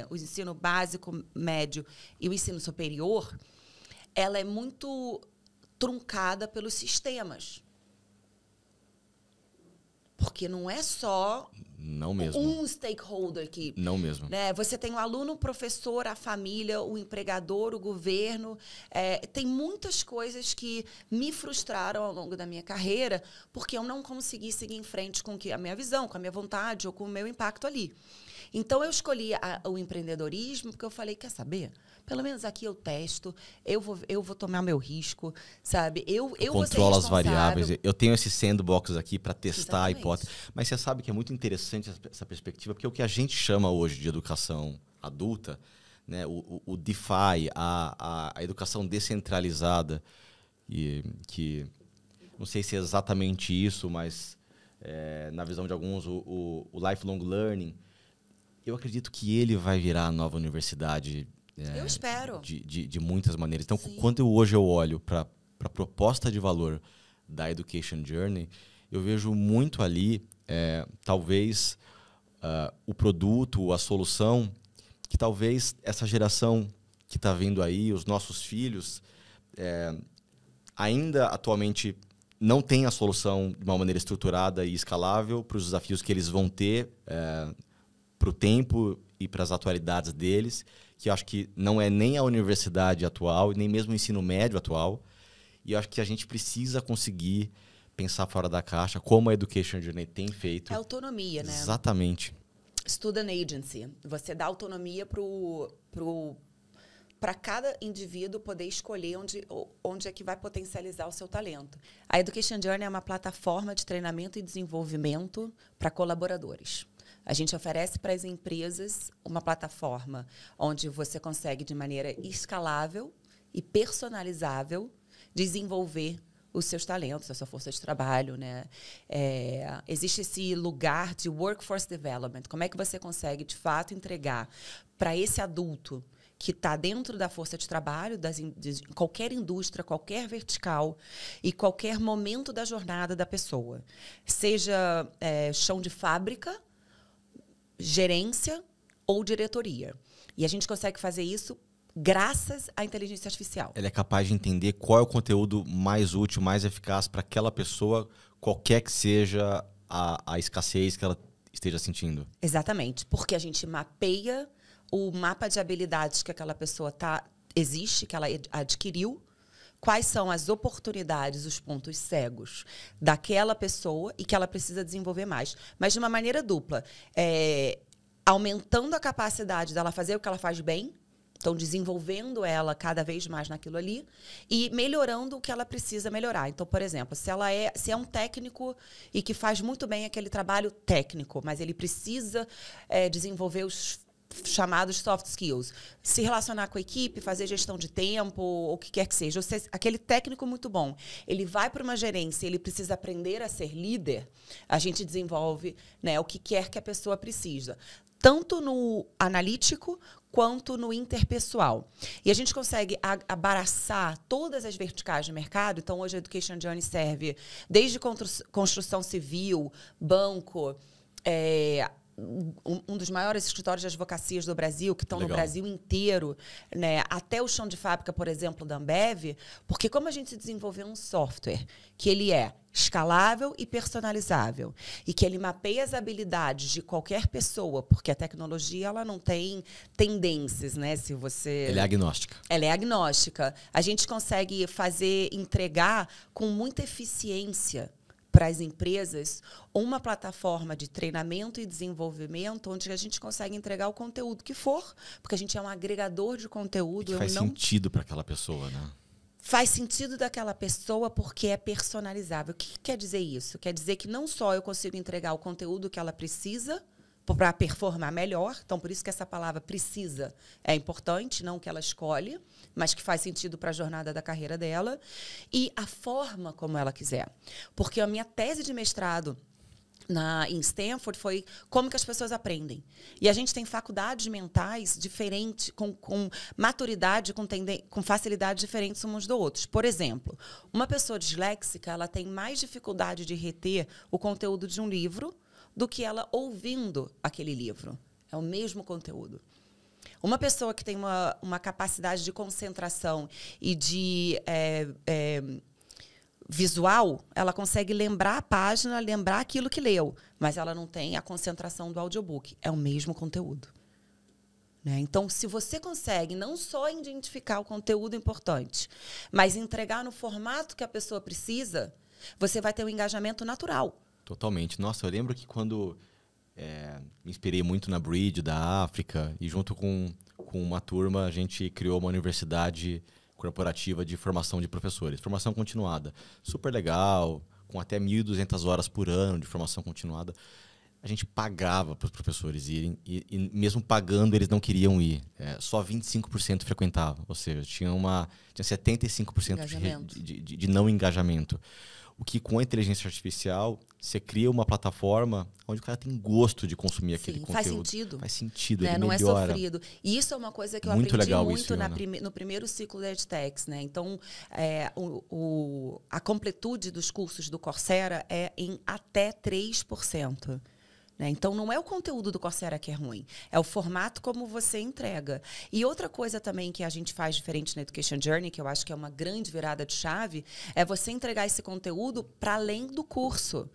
o ensino básico, médio e o ensino superior... ela é muito truncada pelos sistemas. Porque não é só Não mesmo. um stakeholder que... Não mesmo. Né? Você tem o aluno, o professor, a família, o empregador, o governo. Tem muitas coisas que me frustraram ao longo da minha carreira porque eu não consegui seguir em frente com a minha visão, com a minha vontade ou com o meu impacto ali. Então, eu escolhi o empreendedorismo porque eu falei, quer saber? Pelo menos aqui eu testo, eu vou tomar meu risco, sabe? Eu controlo as variáveis. Eu tenho esse sandbox aqui para testar a hipótese. Mas você sabe que é muito interessante essa perspectiva, porque é o que a gente chama hoje de educação adulta, né? O DeFi, a educação descentralizada, e que não sei se é exatamente isso, mas na visão de alguns, o lifelong learning, eu acredito que ele vai virar a nova universidade. Eu espero. De muitas maneiras. Então, Sim. quando hoje eu olho para a proposta de valor da Education Journey, eu vejo muito ali, talvez, o produto, a solução, que talvez essa geração que está vindo aí, os nossos filhos, ainda atualmente não tem a solução de uma maneira estruturada e escalável para os desafios que eles vão ter para o tempo e para as atualidades deles, que eu acho que não é nem a universidade atual, nem mesmo o ensino médio atual. E eu acho que a gente precisa conseguir pensar fora da caixa, como a Education Journey tem feito. É autonomia, né? Exatamente. Student Agency. Você dá autonomia para cada indivíduo poder escolher onde é que vai potencializar o seu talento. A Education Journey é uma plataforma de treinamento e desenvolvimento para colaboradores. A gente oferece para as empresas uma plataforma onde você consegue, de maneira escalável e personalizável, desenvolver os seus talentos, a sua força de trabalho, né? Existe esse lugar de workforce development. Como é que você consegue, de fato, entregar para esse adulto que está dentro da força de trabalho, de qualquer indústria, qualquer vertical e qualquer momento da jornada da pessoa. Seja chão de fábrica, gerência ou diretoria. E a gente consegue fazer isso graças à inteligência artificial. Ela é capaz de entender qual é o conteúdo mais útil, mais eficaz para aquela pessoa, qualquer que seja a escassez que ela esteja sentindo. Exatamente, porque a gente mapeia o mapa de habilidades que aquela pessoa existe, que ela adquiriu, quais são as oportunidades, os pontos cegos daquela pessoa e que ela precisa desenvolver mais. Mas de uma maneira dupla. Aumentando a capacidade dela fazer o que ela faz bem, então desenvolvendo ela cada vez mais naquilo ali e melhorando o que ela precisa melhorar. Então, por exemplo, se é um técnico e que faz muito bem aquele trabalho técnico, mas ele precisa desenvolver os chamados soft skills, se relacionar com a equipe, fazer gestão de tempo, ou o que quer que seja. Aquele técnico muito bom, ele vai para uma gerência, ele precisa aprender a ser líder, a gente desenvolve, né, o que quer que a pessoa precisa, tanto no analítico quanto no interpessoal. E a gente consegue abraçar todas as verticais de mercado. Então, hoje a Education Journey serve desde construção civil, banco, um dos maiores escritórios de advocacias do Brasil, que estão no Brasil inteiro, né? Até o chão de fábrica, por exemplo, da Ambev, porque como a gente desenvolveu um software que ele é escalável e personalizável, e que ele mapeia as habilidades de qualquer pessoa, porque a tecnologia ela não tem tendências, né? Se você... Ela é agnóstica. Ela é agnóstica. A gente consegue entregar com muita eficiência para as empresas uma plataforma de treinamento e desenvolvimento onde a gente consegue entregar o conteúdo que for, porque a gente é um agregador de conteúdo. Que faz sentido para aquela pessoa, né? Faz sentido daquela pessoa porque é personalizável. O que quer dizer isso? Quer dizer que não só eu consigo entregar o conteúdo que ela precisa para performar melhor, então por isso que essa palavra precisa é importante, não que ela escolhe, mas que faz sentido para a jornada da carreira dela, e a forma como ela quiser. Porque a minha tese de mestrado em Stanford foi como que as pessoas aprendem. E a gente tem faculdades mentais diferentes, com maturidade, com facilidade diferentes uns do outros. Por exemplo, uma pessoa disléxica ela tem mais dificuldade de reter o conteúdo de um livro do que ela ouvindo aquele livro. É o mesmo conteúdo. Uma pessoa que tem uma capacidade de concentração e de visual, ela consegue lembrar a página, lembrar aquilo que leu, mas ela não tem a concentração do audiobook. É o mesmo conteúdo. Né? Então, se você consegue não só identificar o conteúdo importante, mas entregar no formato que a pessoa precisa, você vai ter um engajamento natural. Totalmente. Nossa, eu lembro que quando me inspirei muito na Bridge da África e junto com uma turma a gente criou uma universidade corporativa de formação de professores. Formação continuada. Super legal, com até 1.200 horas por ano de formação continuada. A gente pagava para os professores irem e mesmo pagando eles não queriam ir. Só 25% frequentavam. Ou seja, tinha 75% de não engajamento. O que com a inteligência artificial, você cria uma plataforma onde o cara tem gosto de consumir aquele conteúdo. Faz sentido. Faz sentido, né? ele Não melhora. é sofrido. E isso é uma coisa que eu Muito aprendi legal muito isso, no primeiro ciclo da EdTechs. Né? Então, a completude dos cursos do Coursera é em até 3%. Né? Então, não é o conteúdo do Coursera que é ruim, é o formato como você entrega. E outra coisa também que a gente faz diferente na Education Journey, que eu acho que é uma grande virada de chave, é você entregar esse conteúdo para além do curso.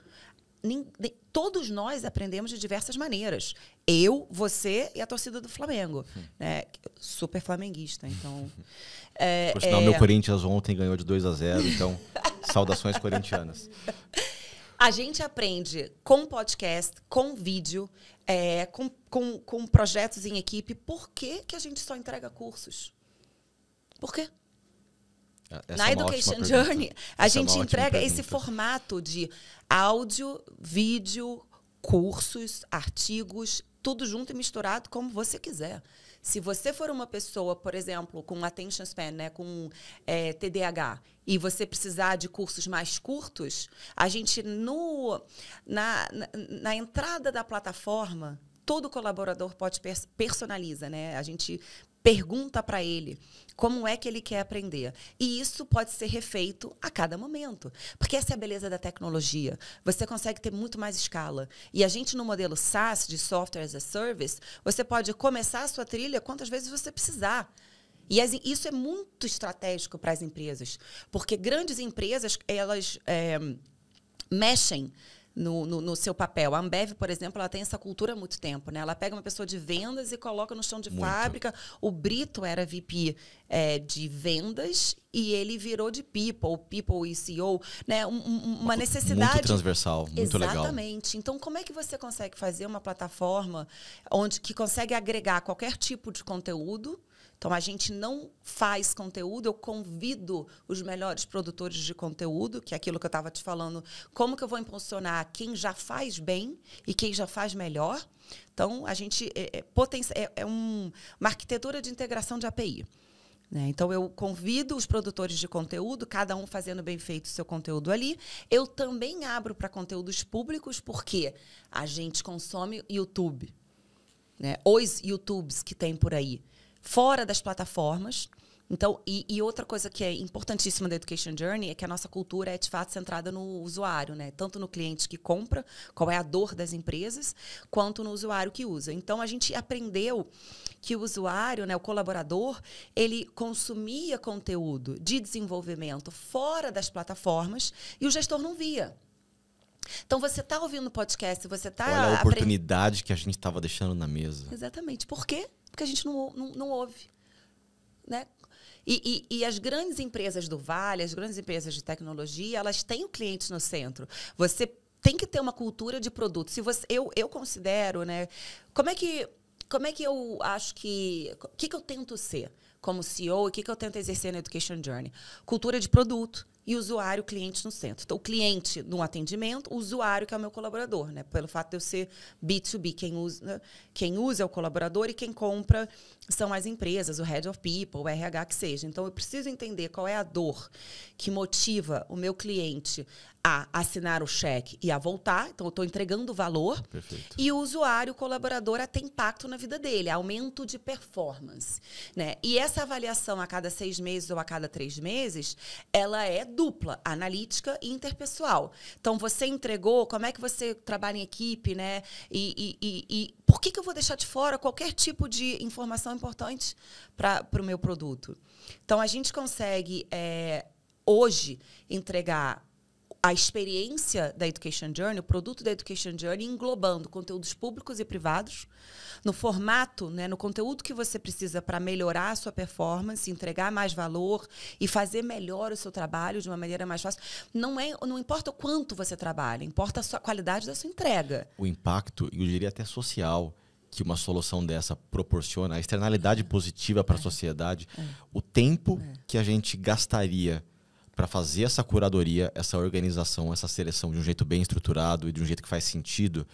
Todos nós aprendemos de diversas maneiras. Eu, você e a torcida do Flamengo. Né? Super flamenguista, então... Por sinal, meu Corinthians ontem ganhou de 2-0, então, saudações corintianas. A gente aprende com podcast, com vídeo, com projetos em equipe. Por que a gente só entrega cursos? Por quê? Na Education Journey, a gente entrega esse formato de áudio, vídeo, cursos, artigos, tudo junto e misturado como você quiser. Se você for uma pessoa, por exemplo, com attention span, né, com TDAH, e você precisar de cursos mais curtos, a gente, na entrada da plataforma, todo colaborador pode personaliza, né? A gente pergunta para ele como é que ele quer aprender. E isso pode ser refeito a cada momento. Porque essa é a beleza da tecnologia. Você consegue ter muito mais escala. E a gente, no modelo SaaS, de Software as a Service, você pode começar a sua trilha quantas vezes você precisar. E isso é muito estratégico para as empresas. Porque grandes empresas, elas mexem no seu papel. A Ambev, por exemplo, ela tem essa cultura há muito tempo. Né? Ela pega uma pessoa de vendas e coloca no chão de fábrica. O Brito era VP de vendas e ele virou de People e CEO. Né? Uma necessidade... Muito transversal, muito legal. Exatamente. Então, como é que você consegue fazer uma plataforma que consegue agregar qualquer tipo de conteúdo? Então, a gente não faz conteúdo, eu convido os melhores produtores de conteúdo, que é aquilo que eu estava te falando, como que eu vou impulsionar quem já faz bem e quem já faz melhor. Então, a gente uma arquitetura de integração de API. Né? Então, eu convido os produtores de conteúdo, cada um fazendo bem feito o seu conteúdo ali. Eu também abro para conteúdos públicos, porque a gente consome YouTube. Né? Os YouTubes que tem por aí. Fora das plataformas. Então, e outra coisa que é importantíssima da Education Journey é que a nossa cultura é, de fato, centrada no usuário, né? Tanto no cliente que compra, qual é a dor das empresas, quanto no usuário que usa. Então, a gente aprendeu que o usuário, né, o colaborador, ele consumia conteúdo de desenvolvimento fora das plataformas e o gestor não via. Então, você está ouvindo o podcast, você está... Olha a oportunidade que a gente estava deixando na mesa. Exatamente. Por quê? Porque a gente não ouve. Né? E as grandes empresas do Vale, as grandes empresas de tecnologia, elas têm o cliente no centro. Você tem que ter uma cultura de produto. Eu considero, né? Como é que eu acho que... O que eu tento ser como CEO e o que eu tento exercer na Education Journey? Cultura de produto. E usuário, cliente no centro. Então, o cliente no atendimento, o usuário, que é o meu colaborador. Né? Pelo fato de eu ser B2B, quem usa é o colaborador e quem compra são as empresas, o Head of People, o RH que seja. Então, eu preciso entender qual é a dor que motiva o meu cliente a assinar o cheque e a voltar. Então, eu estou entregando valor. Perfeito. E o usuário, o colaborador, a ter impacto na vida dele, aumento de performance. Né? E essa avaliação a cada 6 meses ou a cada 3 meses, ela é dupla, analítica e interpessoal. Então, você entregou, como é que você trabalha em equipe, né? E por que eu vou deixar de fora qualquer tipo de informação importante para o meu produto? Então, a gente consegue hoje entregar a experiência da Education Journey, o produto da Education Journey, englobando conteúdos públicos e privados, no formato, né, no conteúdo que você precisa para melhorar a sua performance, entregar mais valor e fazer melhor o seu trabalho de uma maneira mais fácil. Não importa o quanto você trabalha, importa a qualidade da sua entrega. O impacto, e eu diria até social, que uma solução dessa proporciona, a externalidade positiva para a sociedade, o tempo que a gente gastaria para fazer essa curadoria, essa organização, essa seleção de um jeito bem estruturado e de um jeito que faz sentido,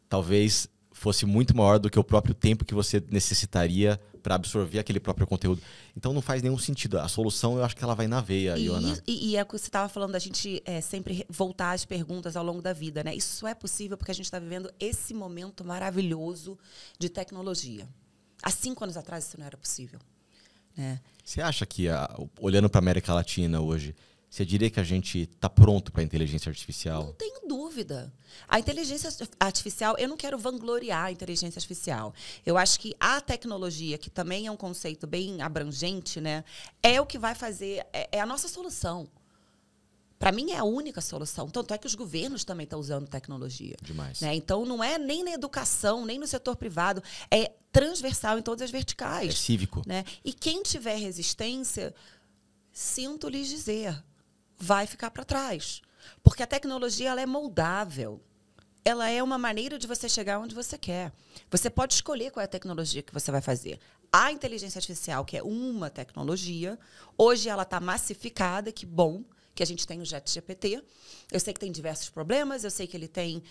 talvez fosse muito maior do que o próprio tempo que você necessitaria para absorver aquele próprio conteúdo. Então não faz nenhum sentido. A solução, eu acho que ela vai na veia, Ioana. E é o que você estava falando, da gente sempre voltar às perguntas ao longo da vida, né? Isso só é possível porque a gente está vivendo esse momento maravilhoso de tecnologia. Há 5 anos atrás isso não era possível. Você acha que, olhando para a América Latina hoje, você diria que a gente está pronto para a inteligência artificial? Não tenho dúvida. A inteligência artificial, eu não quero vangloriar a inteligência artificial. Eu acho que a tecnologia, que também é um conceito bem abrangente, né, é o que vai fazer, é a nossa solução. Para mim, é a única solução. Tanto é que os governos também estão usando tecnologia. Demais. Né? Então, não é nem na educação, nem no setor privado. É transversal em todas as verticais. É cívico. Né? E quem tiver resistência, sinto lhes dizer, vai ficar para trás. Porque a tecnologia ela é moldável. Ela é uma maneira de você chegar onde você quer. Você pode escolher qual é a tecnologia que você vai fazer. A inteligência artificial, que é uma tecnologia, hoje ela está massificada, que bom, que a gente tem o ChatGPT. Eu sei que tem diversos problemas, eu sei que ele tem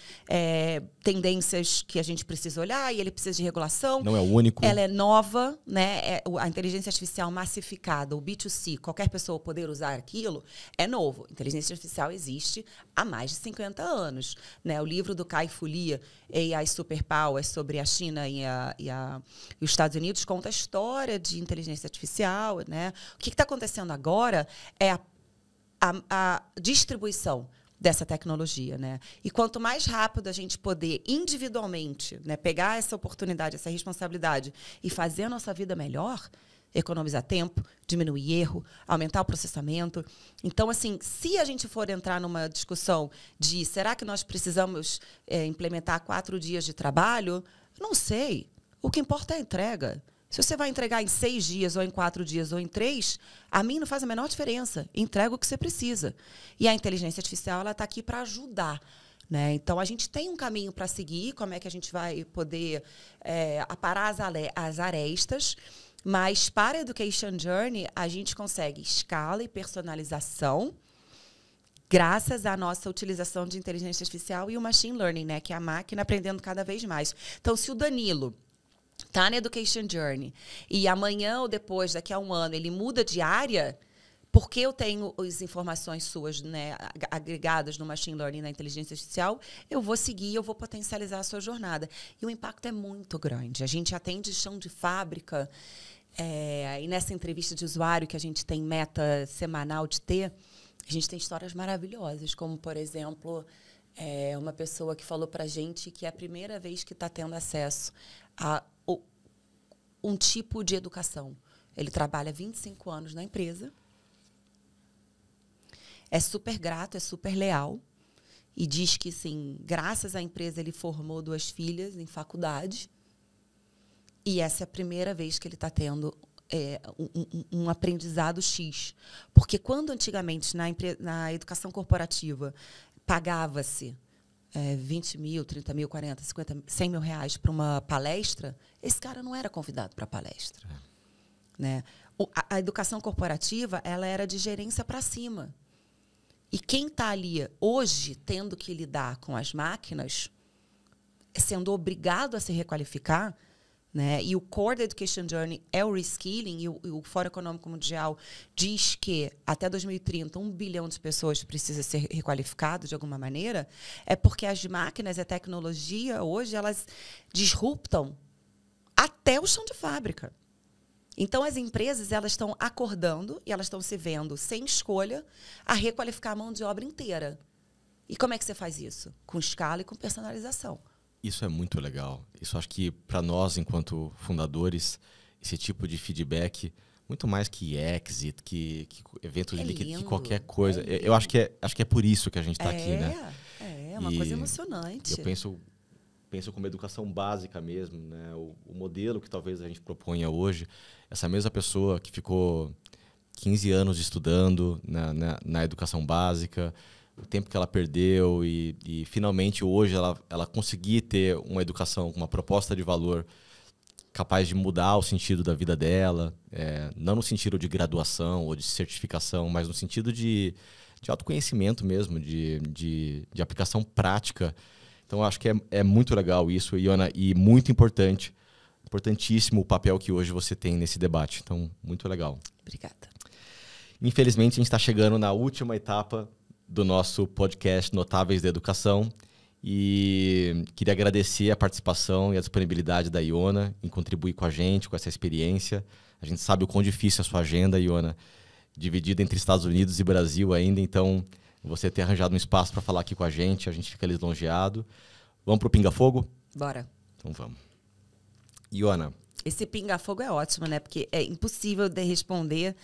tendências que a gente precisa olhar e ele precisa de regulação. Não é o único. Ela é nova, né? A inteligência artificial massificada, o B2C, qualquer pessoa poder usar aquilo, é novo. Inteligência artificial existe há mais de 50 anos. Né? O livro do Kai-Fu Lee, AI Superpower, sobre a China e os Estados Unidos, conta a história de inteligência artificial. Né? O que está acontecendo agora é a distribuição dessa tecnologia, né? E quanto mais rápido a gente poder individualmente, né, pegar essa oportunidade, essa responsabilidade e fazer a nossa vida melhor, economizar tempo, diminuir erro, aumentar o processamento. Então, assim, se a gente for entrar numa discussão de será que nós precisamos implementar 4 dias de trabalho, não sei. O que importa é a entrega. Se você vai entregar em 6 dias, ou em 4 dias, ou em 3, a mim não faz a menor diferença. Entrega o que você precisa. E a inteligência artificial ela está aqui para ajudar. Né? Então, a gente tem um caminho para seguir, como é que a gente vai poder aparar as arestas, mas para a Education Journey, a gente consegue escala e personalização graças à nossa utilização de inteligência artificial e o machine learning, né? Que é a máquina aprendendo cada vez mais. Então, se o Danilo está na Education Journey e amanhã ou depois, daqui a um ano, ele muda de área, porque eu tenho as informações suas, né, agregadas no machine learning, na inteligência artificial, eu vou seguir, eu vou potencializar a sua jornada. E o impacto é muito grande. A gente atende chão de fábrica, e nessa entrevista de usuário que a gente tem meta semanal de ter, a gente tem histórias maravilhosas, como, por exemplo, uma pessoa que falou para a gente que é a primeira vez que está tendo acesso a um tipo de educação. Ele trabalha 25 anos na empresa, é super grato, é super leal, e diz que, sim, graças à empresa, ele formou 2 filhas em faculdade, e essa é a primeira vez que ele está tendo um aprendizado X. Porque quando antigamente, na educação corporativa, pagava-se 20 mil, 30 mil, 40, 50, 100 mil reais para uma palestra, esse cara não era convidado para a palestra. Né? A educação corporativa ela era de gerência para cima. E quem está ali hoje tendo que lidar com as máquinas, sendo obrigado a se requalificar, né? E o core da Education Journey é o reskilling, e o Fórum Econômico Mundial diz que até 2030 1 bilhão de pessoas precisa ser requalificado de alguma maneira, é porque as máquinas e a tecnologia hoje elas disruptam até o chão de fábrica. Então as empresas elas estão acordando e elas estão se vendo sem escolha a requalificar a mão de obra inteira. E como é que você faz isso? Com escala e com personalização. Isso é muito legal. Isso acho que, para nós, enquanto fundadores, esse tipo de feedback muito mais que exit, que eventos de liquidez, que lindo, qualquer coisa. é Eu acho que é por isso que a gente está aqui, né? É uma coisa emocionante. Eu penso como educação básica mesmo, né? O modelo que talvez a gente proponha hoje, essa mesma pessoa que ficou 15 anos estudando na educação básica, o tempo que ela perdeu e finalmente hoje ela conseguir ter uma educação com uma proposta de valor capaz de mudar o sentido da vida dela, não no sentido de graduação ou de certificação, mas no sentido de autoconhecimento mesmo, de aplicação prática. Então, eu acho que é muito legal isso, Iona, e muito importantíssimo o papel que hoje você tem nesse debate. Então, muito legal. Obrigada. Infelizmente, a gente está chegando na última etapa do nosso podcast Notáveis da Educação e queria agradecer a participação e a disponibilidade da Iona em contribuir com a gente, com essa experiência. A gente sabe o quão difícil é a sua agenda, Iona, dividida entre Estados Unidos e Brasil ainda, então você ter arranjado um espaço para falar aqui com a gente fica lisonjeado. Vamos para o Pinga Fogo? Bora. Então vamos. Iona. Esse pinga-fogo é ótimo, né? Porque é impossível de responder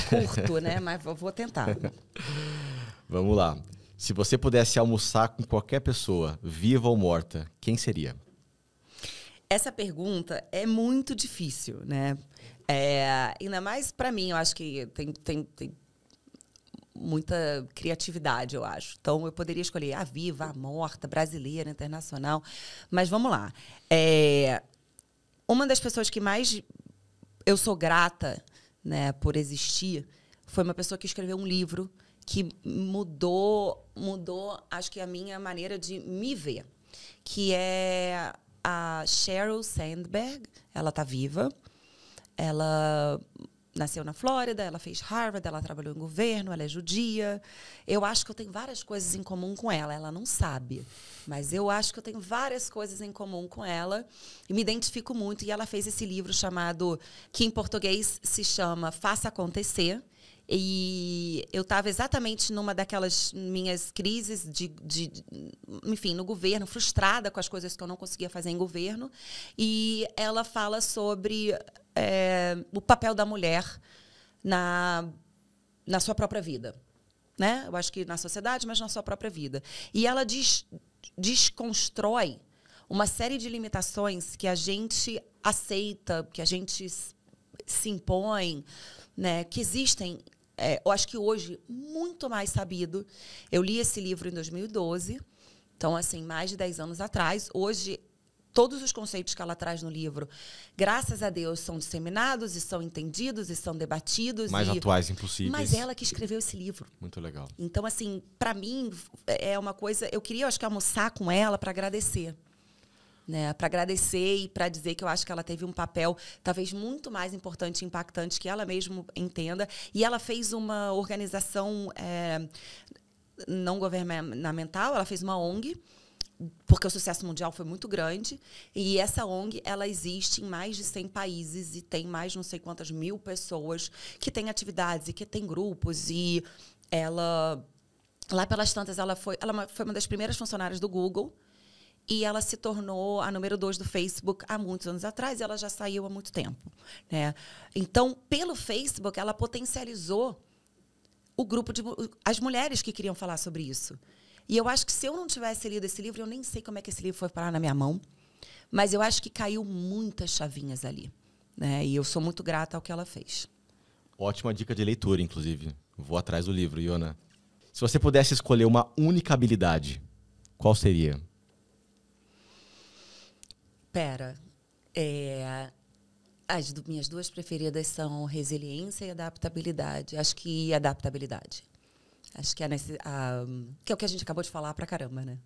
curto, né? Mas vou tentar. Vamos lá. Se você pudesse almoçar com qualquer pessoa, viva ou morta, quem seria? Essa pergunta é muito difícil, né? Ainda mais para mim, eu acho que tem muita criatividade, eu acho. Então, eu poderia escolher a viva, a morta, brasileira, internacional. Mas vamos lá. Uma das pessoas que mais eu sou grata, né, por existir foi uma pessoa que escreveu um livro que mudou, acho que a minha maneira de me ver, que é a Sheryl Sandberg. Ela está viva. Ela nasceu na Flórida, ela fez Harvard, ela trabalhou em governo, ela é judia. Eu acho que eu tenho várias coisas em comum com ela. Ela não sabe, mas eu acho que eu tenho várias coisas em comum com ela e me identifico muito. E ela fez esse livro chamado, que em português se chama Faça Acontecer. E eu estava exatamente numa daquelas minhas crises enfim, no governo, frustrada com as coisas que eu não conseguia fazer em governo. E ela fala sobre o papel da mulher na sua própria vida, né? Eu acho que na sociedade, mas na sua própria vida. E ela desconstrói uma série de limitações que a gente aceita, que a gente se impõe, né, que existem, eu acho que hoje, muito mais sabido. Eu li esse livro em 2012, então, assim, mais de 10 anos atrás. Hoje, todos os conceitos que ela traz no livro, graças a Deus, são disseminados e são entendidos e são debatidos. Mais atuais impossíveis. Mas ela que escreveu esse livro. Muito legal. Então, assim, para mim, é uma coisa... Eu queria, acho que, almoçar com ela para agradecer. Né, para agradecer e para dizer que eu acho que ela teve um papel talvez muito mais importante e impactante que ela mesma entenda. E ela fez uma organização não governamental, ela fez uma ONG, porque o sucesso mundial foi muito grande. E essa ONG, ela existe em mais de 100 países e tem mais não sei quantas mil pessoas que têm atividades e que têm grupos. E ela, lá pelas tantas, ela foi uma das primeiras funcionárias do Google. E ela se tornou a número 2 do Facebook há muitos anos atrás, e ela já saiu há muito tempo, né? Então, pelo Facebook, ela potencializou o grupo as mulheres que queriam falar sobre isso. E eu acho que se eu não tivesse lido esse livro, eu nem sei como é que esse livro foi parar na minha mão, mas eu acho que caiu muitas chavinhas ali, né? E eu sou muito grata ao que ela fez. Ótima dica de leitura, inclusive. Vou atrás do livro, Iona. Se você pudesse escolher uma única habilidade, qual seria? As minhas duas preferidas são resiliência e adaptabilidade. Acho que adaptabilidade. Acho que que é o que a gente acabou de falar pra caramba, né?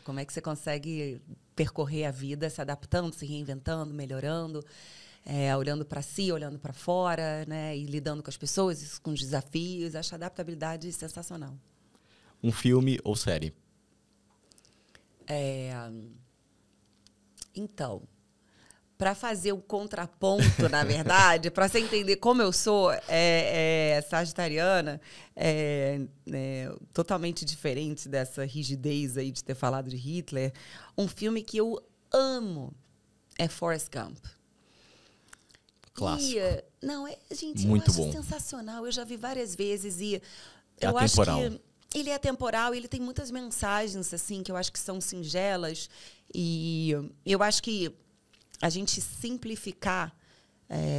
Como é que você consegue percorrer a vida se adaptando, se reinventando, melhorando, olhando para si, olhando para fora, né? E lidando com as pessoas, com os desafios. Acho a adaptabilidade sensacional. Um filme ou série? Então, para fazer o contraponto, na verdade, para você entender como eu sou sagitariana, totalmente diferente dessa rigidez aí de ter falado de Hitler, um filme que eu amo é Forrest Gump. Clássico. Não, gente, Muito eu acho bom. sensacional. Eu já vi várias vezes e É eu atemporal. acho que ele é atemporal e ele tem muitas mensagens, assim, que eu acho que são singelas. E eu acho que a gente simplificar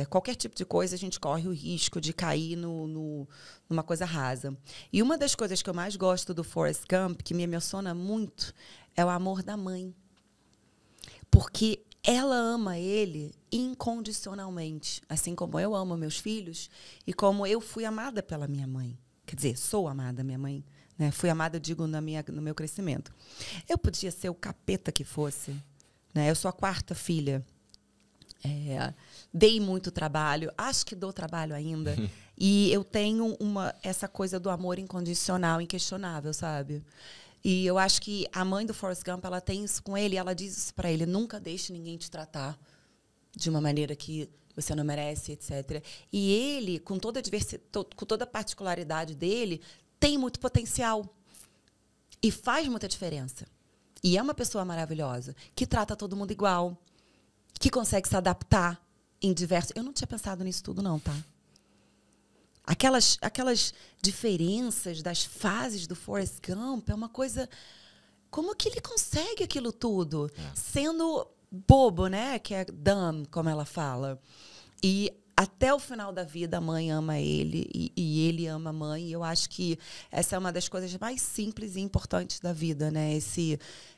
qualquer tipo de coisa, a gente corre o risco de cair numa coisa rasa. E uma das coisas que eu mais gosto do Forrest Gump, que me emociona muito, é o amor da mãe. Porque ela ama ele incondicionalmente, assim como eu amo meus filhos e como eu fui amada pela minha mãe. Quer dizer, sou amada, minha mãe. Né? Fui amada, eu digo, no meu crescimento. Eu podia ser o capeta que fosse. Né? Eu sou a 4ª filha. Dei muito trabalho, acho que dou trabalho ainda. E eu tenho essa coisa do amor incondicional, inquestionável, sabe? E eu acho que a mãe do Forrest Gump, ela tem isso com ele, ela diz isso para ele: nunca deixe ninguém te tratar de uma maneira que você não merece, etc. E ele, com toda a particularidade dele, tem muito potencial e faz muita diferença. E é uma pessoa maravilhosa, que trata todo mundo igual, que consegue se adaptar em diversos... Eu não tinha pensado nisso tudo, não, tá? Aquelas diferenças das fases do Forrest Gump é uma coisa... Como que ele consegue aquilo tudo? Sendo bobo, né? Que é dumb, como ela fala. E até o final da vida, a mãe ama ele e ele ama a mãe. E eu acho que essa é uma das coisas mais simples e importantes da vida, né?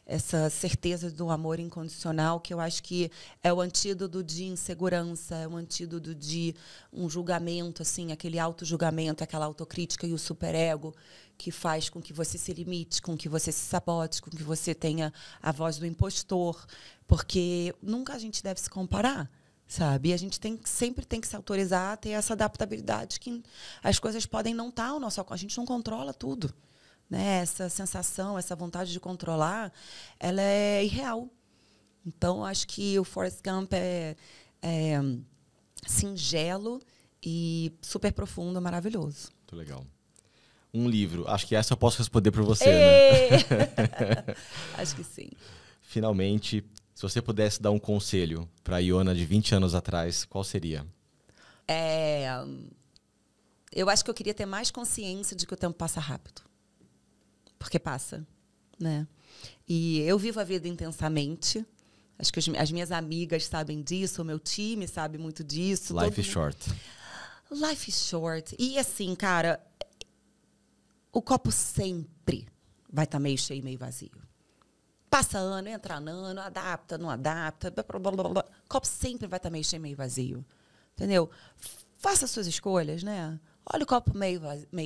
Essa certeza do amor incondicional, que eu acho que é o antídoto de insegurança, é o antídoto de um julgamento, assim, aquele auto-julgamento, aquela autocrítica e o superego que faz com que você se limite, com que você se sabote, com que você tenha a voz do impostor, porque nunca a gente deve se comparar, sabe? E a gente sempre tem que se autorizar a ter essa adaptabilidade, que as coisas podem não estar ao nosso alcance, a gente não controla tudo. Né? Essa sensação, essa vontade de controlar, ela é irreal. Então, acho que o Forrest Gump é singelo e super profundo, maravilhoso. Muito legal. Um livro. Acho que essa eu posso responder por você, né? Acho que sim. Finalmente, se você pudesse dar um conselho para a Iona de 20 anos atrás, qual seria? Eu acho que eu queria ter mais consciência de que o tempo passa rápido. Porque passa, né? E eu vivo a vida intensamente. Acho que as minhas amigas sabem disso, o meu time sabe muito disso. Life is short. Life is short. E assim, cara, o copo sempre vai estar meio cheio, meio vazio. Passa ano, entra ano, adapta, não adapta, blá, blá, blá, blá. O copo sempre vai estar meio cheio, meio vazio. Entendeu? Faça as suas escolhas, né? Olha o copo meio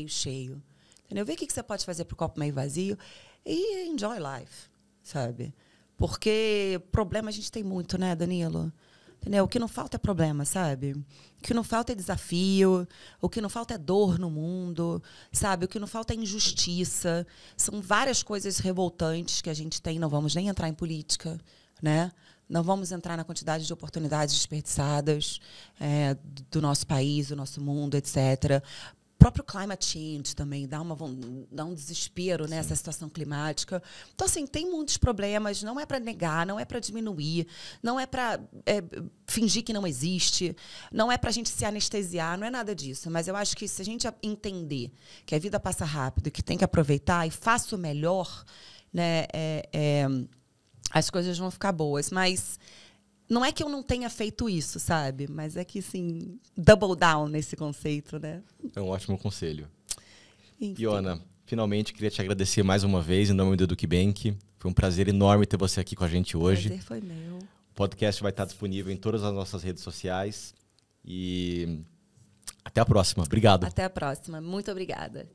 cheio. Entendeu? Vê o que você pode fazer para o copo meio vazio e enjoy life, sabe? Porque problema a gente tem muito, né, Danilo? Entendeu? O que não falta é problema, sabe? O que não falta é desafio, o que não falta é dor no mundo, sabe? O que não falta é injustiça. São várias coisas revoltantes que a gente tem. Não vamos nem entrar em política, né? Não vamos entrar na quantidade de oportunidades desperdiçadas do nosso país, do nosso mundo, etc. O próprio climate change também dá um desespero nessa situação climática. Então, assim, tem muitos problemas. Não é para negar, não é para diminuir, não é para fingir que não existe, não é para a gente se anestesiar, não é nada disso. Mas eu acho que se a gente entender que a vida passa rápido e que tem que aproveitar e faça o melhor, né, as coisas vão ficar boas. Mas... não é que eu não tenha feito isso, sabe? Mas é que, assim, double down nesse conceito, né? É um ótimo conselho. Enfim. Iona, finalmente queria te agradecer mais uma vez em nome do EducBank. Foi um prazer enorme ter você aqui com a gente hoje. O prazer foi meu. O podcast vai estar disponível em todas as nossas redes sociais. E até a próxima. Obrigado. Até a próxima. Muito obrigada.